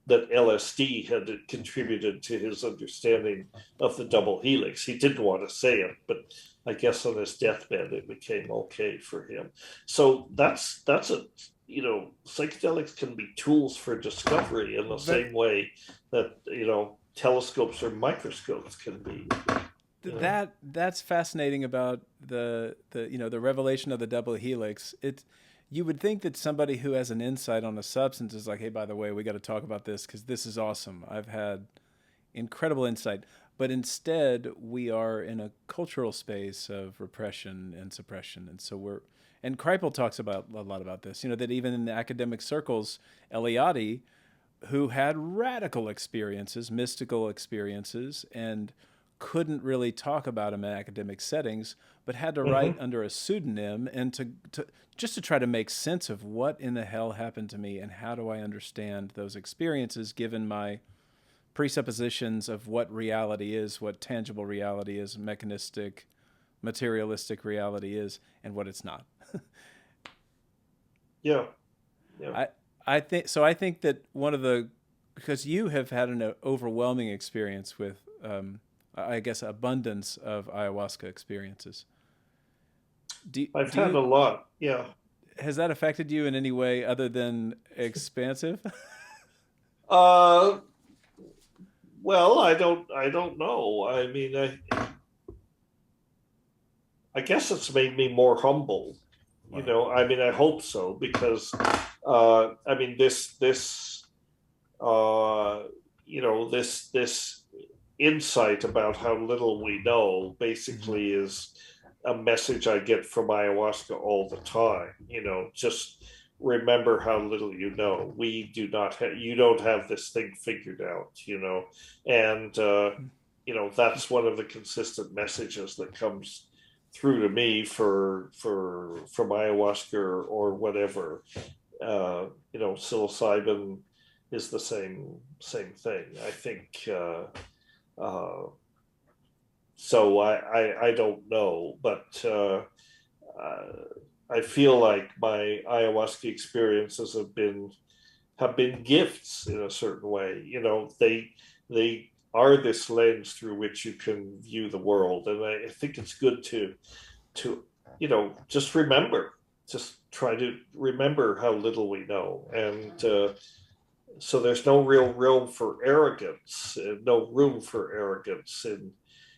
LSD had contributed to his understanding of the double helix. He didn't want to say it, but I guess on his deathbed it became okay for him. So that's a psychedelics can be tools for discovery in the same way that telescopes or microscopes can be. That's fascinating about the revelation of the double helix. You would think that somebody who has an insight on a substance is like, hey, by the way, we got to talk about this because this is awesome. I've had incredible insight. But instead, we are in a cultural space of repression and suppression. And so and Kripal talks about a lot about this, that even in the academic circles, Eliade, who had radical experiences, mystical experiences, and couldn't really talk about them in academic settings, but had to write under a pseudonym and to just to try to make sense of what in the hell happened to me and how do I understand those experiences given my presuppositions of what reality is, what tangible reality is, mechanistic, materialistic reality is, and what it's not. Yeah. I think that because you have had an overwhelming experience with I guess abundance of ayahuasca experiences. I've had a lot. Yeah. Has that affected you in any way other than expansive? uh well, I don't know. I mean, I guess it's made me more humble. Wow. I mean, I hope so, because I mean, this this insight about how little we know basically is a message I get from ayahuasca all the time. Just remember how little you know. You don't have this thing figured out, and that's one of the consistent messages that comes through to me from ayahuasca or whatever. Psilocybin is the same thing. I think. So I don't know, but I feel like my ayahuasca experiences have been gifts in a certain way. They are this lens through which you can view the world, and I think it's good to just try to remember how little we know, and so there's no real room for arrogance,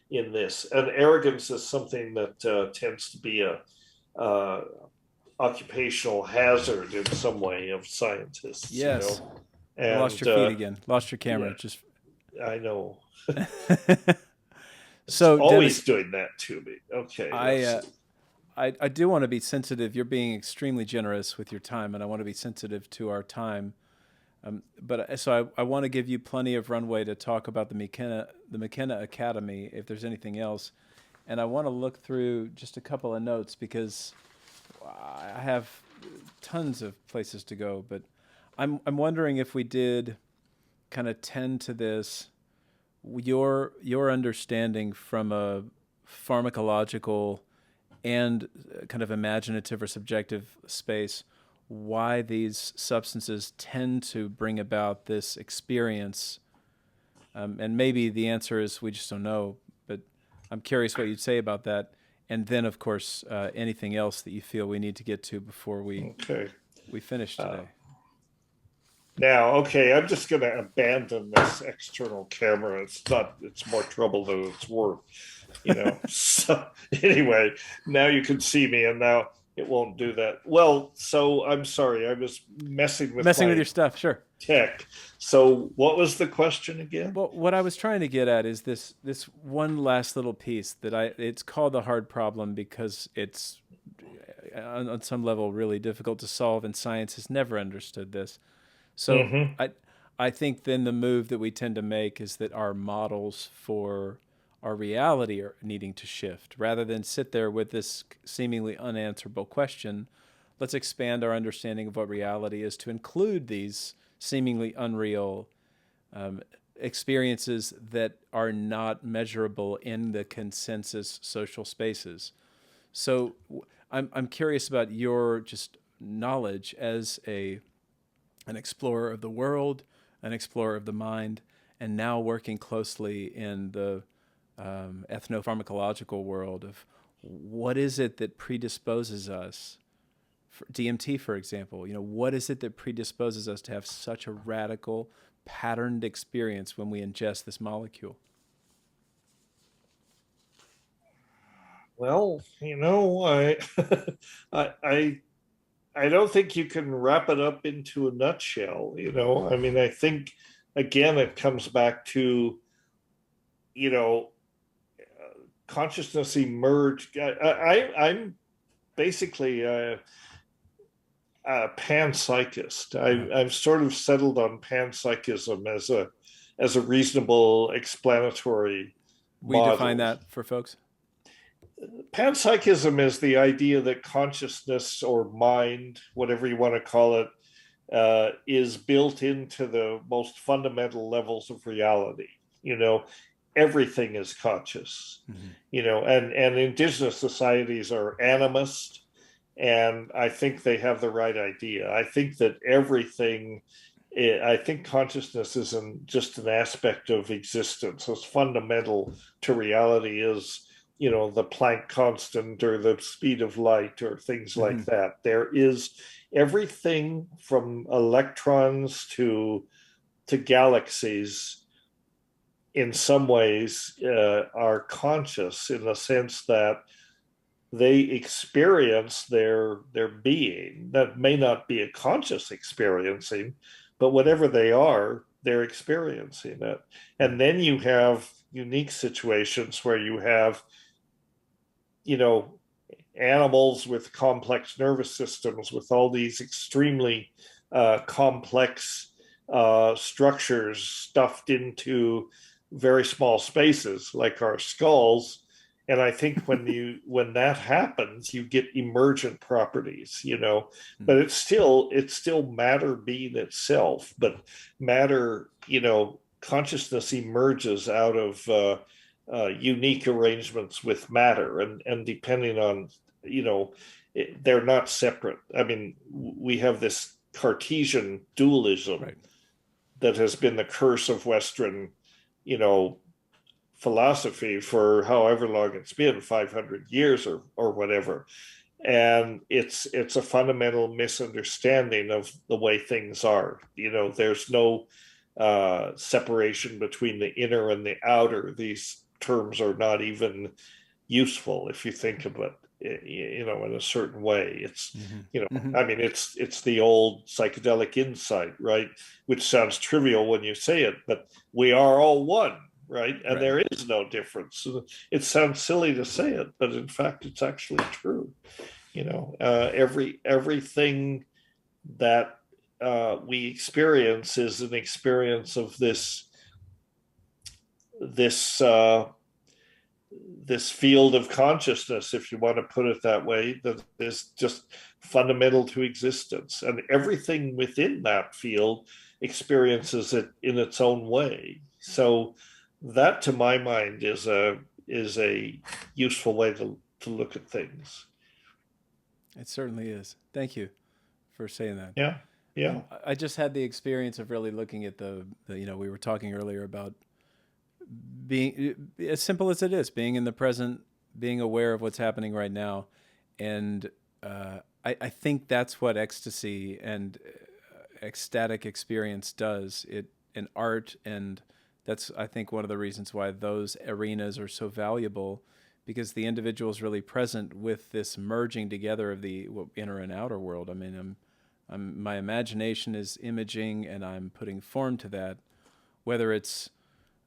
in this. And arrogance is something that tends to be a occupational hazard in some way of scientists. Yes. And Lost your feed again. Lost your camera. Yeah, Just. I know. It's So always Dennis, doing that to me. Okay, I, let's uh, see. I do want to be sensitive. You're being extremely generous with your time, and I want to be sensitive to our time. So I want to give you plenty of runway to talk about the Mckenna Academy, if there's anything else. And I want to look through just a couple of notes because I have tons of places to go. But I'm wondering if we did kind of tend to this, your understanding from a pharmacological and kind of imaginative or subjective space, why these substances tend to bring about this experience And maybe the answer is we just don't know, but I'm curious what you'd say about that. And then, of course, anything else that you feel we need to get to before Okay. we finish Uh, today. Now, okay, I'm just going to abandon this external camera. It's more trouble than it's worth, you know. So, anyway, now you can see me, and now it won't do that. Well, so I'm sorry, I was messing with Messing with my your stuff, sure. tech. So, what was the question again? Well, what I was trying to get at is this one last little piece that it's called the hard problem because it's on some level really difficult to solve, and science has never understood this. So Mm-hmm. I think then the move that we tend to make is that our models for our reality are needing to shift. Rather than sit there with this seemingly unanswerable question, let's expand our understanding of what reality is to include these seemingly unreal experiences that are not measurable in the consensus social spaces. So I'm curious about your just knowledge as an explorer of the world, an explorer of the mind, and now working closely in the ethnopharmacological world of what is it that predisposes us, for DMT, for example, what is it that predisposes us to have such a radical, patterned experience when we ingest this molecule? Well, I I don't think you can wrap it up into a nutshell. I mean, I think again it comes back to you know consciousness emerged. I'm basically a panpsychist. Uh-huh. I've sort of settled on panpsychism as a reasonable explanatory Will you define model. that for folks? Panpsychism is the idea that consciousness or mind, whatever you want to call it, is built into the most fundamental levels of reality. You know, everything is conscious. Mm-hmm. And indigenous societies are animist, and I think they have the right idea. I think that everything. I think consciousness isn't just an aspect of existence. What's fundamental to reality is the Planck constant or the speed of light or things Mm-hmm. like that. There is everything from electrons to galaxies in some ways are conscious in the sense that they experience their being. That may not be a conscious experiencing, but whatever they are, they're experiencing it. And then you have unique situations where you have you know animals with complex nervous systems with all these extremely complex structures stuffed into very small spaces like our skulls. And I think when that happens, you get emergent properties, but it's still matter being itself. But matter, consciousness emerges out of unique arrangements with matter, and depending on they're not separate. I mean, we have this Cartesian dualism Right. that has been the curse of Western you know philosophy for however long it's been, 500 years or whatever. And it's a fundamental misunderstanding of the way things are. There's no separation between the inner and the outer. These terms are not even useful if you think of it in a certain way. It's Mm-hmm. Mm-hmm. I mean, it's the old psychedelic insight, right? Which sounds trivial when you say it, but we are all one, right? And Right. there is no difference. It sounds silly to say it, but in fact it's actually true. Everything that we experience is an experience of this this field of consciousness, if you want to put it that way, that is just fundamental to existence, and everything within that field experiences it in its own way. So that, to my mind, is a useful way to look at things. It certainly is. Thank you for saying that. Yeah, yeah. I just had the experience of really looking at we were talking earlier about being as simple as it is, being in the present, being aware of what's happening right now, and I think that's what ecstasy and ecstatic experience does. It in art, and that's I think one of the reasons why those arenas are so valuable, because the individual is really present with this merging together of the inner and outer world. I mean, my imagination is imaging, and I'm putting form to that, whether it's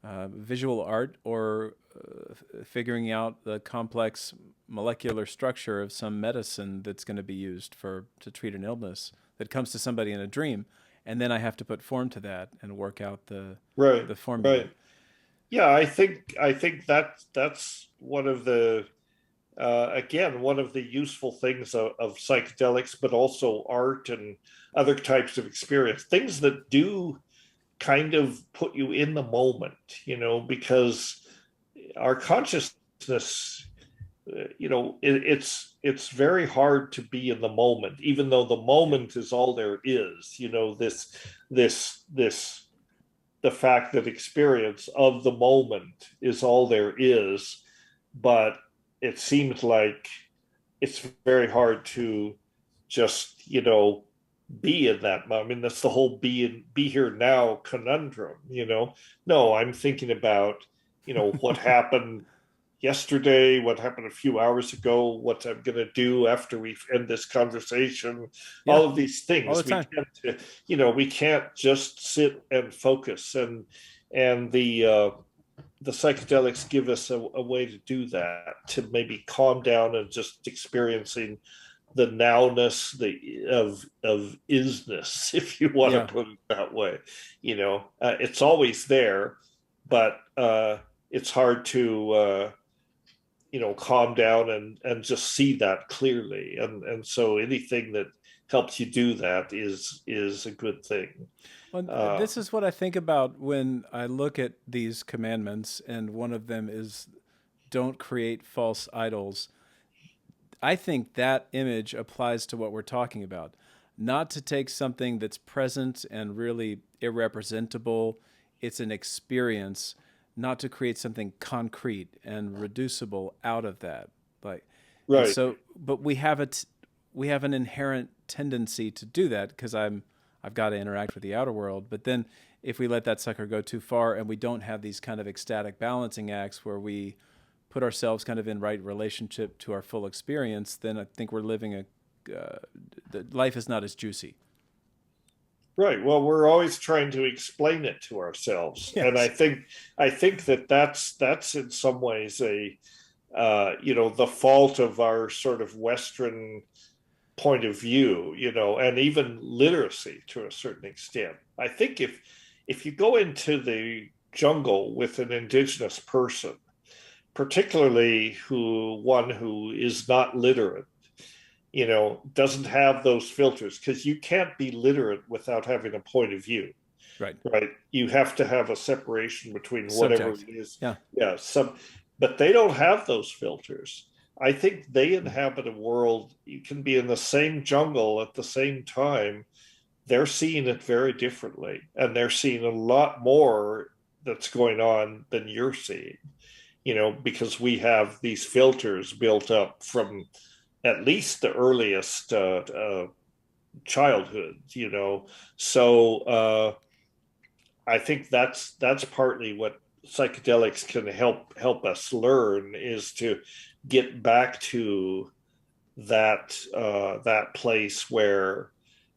visual art or figuring out the complex molecular structure of some medicine that's going to be used to treat an illness that comes to somebody in a dream, and then I have to put form to that and work out Right, the formula. right. Yeah, I think that's one of the again, one of the useful things of psychedelics, but also art and other types of experience, things that do kind of put you in the moment, because our consciousness, it's very hard to be in the moment, even though the moment is all there is. This the fact that experience of the moment is all there is, but it seems like it's very hard to just be in that moment. I mean, that's the whole be here now conundrum. No, I'm thinking about what happened yesterday, what happened a few hours ago, what I'm going to do after we end this conversation, Yeah, all of these all the things. time. We can't just sit and focus, and the psychedelics give us a way to do that, to maybe calm down and just experiencing the nowness, of isness, if you want to Yeah. put it that way. It's always there, but it's hard to calm down and just see that clearly. And so anything that helps you do that is a good thing. Well, Uh, this is what I think about when I look at these commandments, and one of them is don't create false idols. I think that image applies to what we're talking about. Not to take something that's present and really irrepresentable, it's an experience, not to create something concrete and reducible out of that. Like, and right. so, but we have an inherent tendency to do that because I've got to interact with the outer world. But then if we let that sucker go too far and we don't have these kind of ecstatic balancing acts where we put ourselves kind of in right relationship to our full experience, then I think we're living life is not as juicy. Right. Well, we're always trying to explain it to ourselves, and I Yes. think I think that's in some ways a the fault of our sort of Western point of view, and even literacy to a certain extent. I think if you go into the jungle with an indigenous person, particularly one who is not literate, doesn't have those filters, because you can't be literate without having a point of view, Right. right? You have to have a separation between whatever it Subject. is. Yeah. Yeah, but they don't have those filters. I think they inhabit a world, you can be in the same jungle at the same time. They're seeing it very differently, and they're seeing a lot more that's going on than you're seeing, because we have these filters built up from at least the earliest childhood. So I think that's partly what psychedelics can help us learn, is to get back to that place where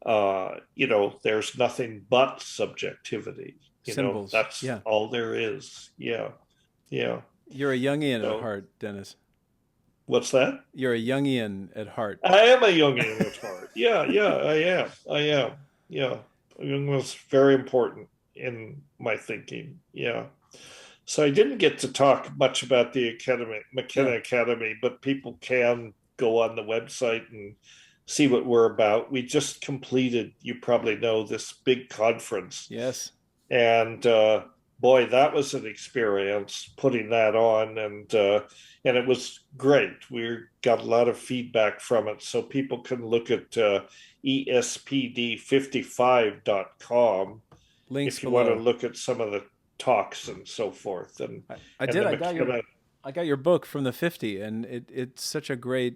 there's nothing but subjectivity. Symbols. That's Yeah. all there is. Yeah, yeah. You're a Jungian at So heart, Dennis. what's that? You're a Jungian at heart. I am a Jungian at heart. Yeah, yeah, I am. I am. Yeah, Jung was very important in my thinking. Yeah. So I didn't get to talk much about the academy, Yeah. Mckenna Academy, but people can go on the website and see what we're about. We just completed, you probably know, this big conference, Yes. and boy, that was an experience putting that on, and it was great. We got a lot of feedback from it, so people can look at espd55.com Links if you want to below. look at some of the talks and so forth. I And did. the McKenna. I got your book from the 50, and it's such a great.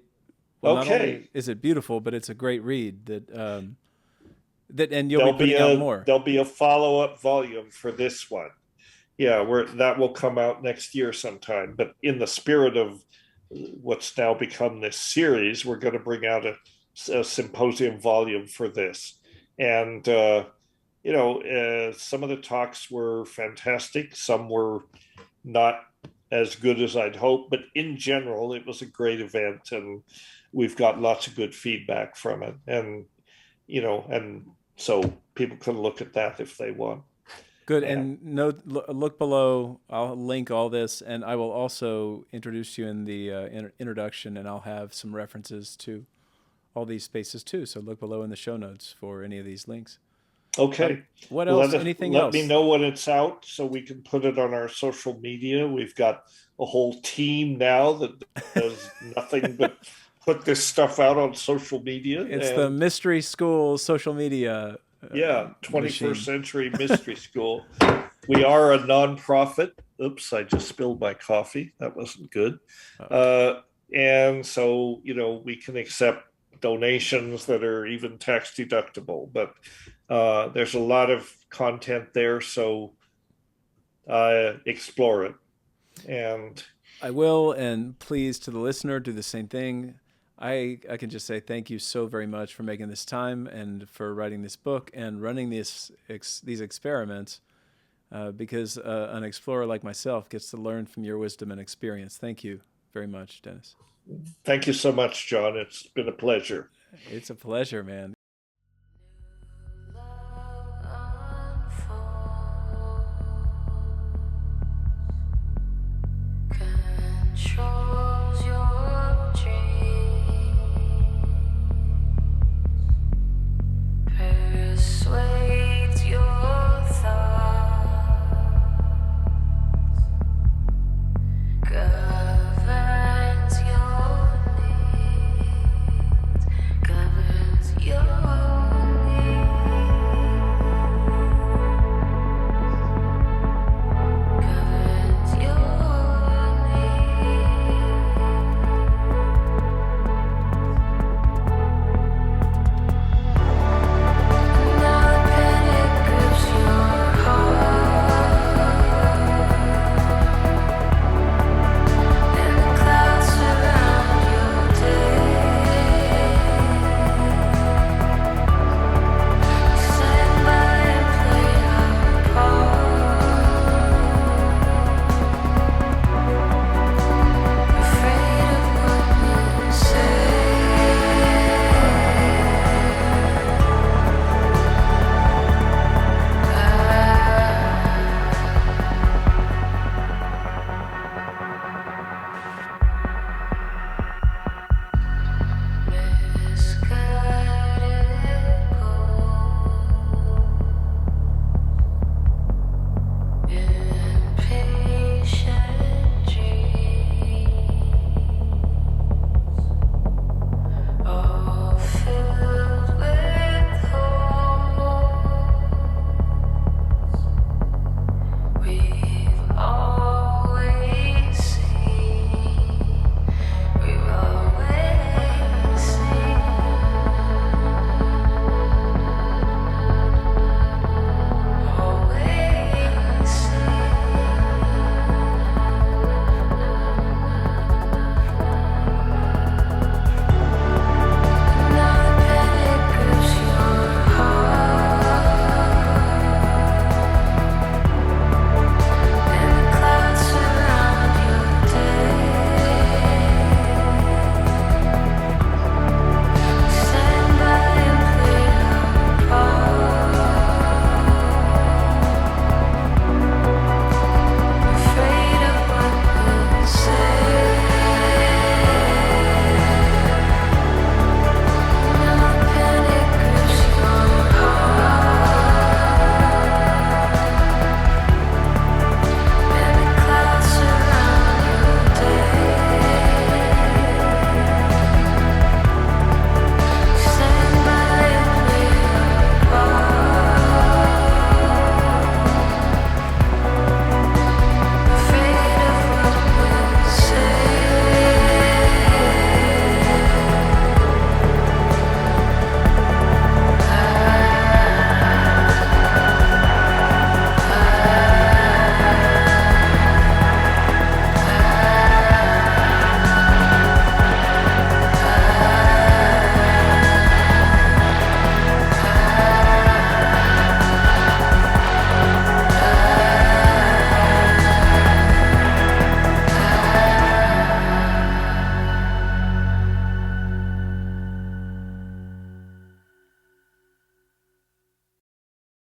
Well, not Okay, only is it beautiful, but it's a great read. And you'll be putting out more. there'll be a follow up volume for this one. Yeah, where that will come out next year sometime. But in the spirit of what's now become this series, we're going to bring out a symposium volume for this. And some of the talks were fantastic. Some were not as good as I'd hoped, but in general, it was a great event, and we've got lots of good feedback from it. And so people can look at that if they want. Good. And And look below. I'll link all this, and I will also introduce you in the introduction, and I'll have some references to all these spaces too. So look below in the show notes for any of these links. okay, What else? Anything let me else? know when it's out so we can put it on our social media. We've got a whole team now that does nothing but put this stuff out on social media. It's the And mystery school social media yeah, 21st machine. century mystery school. We are a nonprofit. Oops, I just spilled my coffee. That wasn't good. Uh, Uh, and so, we can accept donations that are even tax deductible, but there's a lot of content there. So explore it. And I will, and please to the listener, do the same thing. I can just say thank you so very much for making this time and for writing this book and running these experiments, because an explorer like myself gets to learn from your wisdom and experience. Thank you very much, Dennis. thank you so much, John. It's been a pleasure. It's a pleasure, man.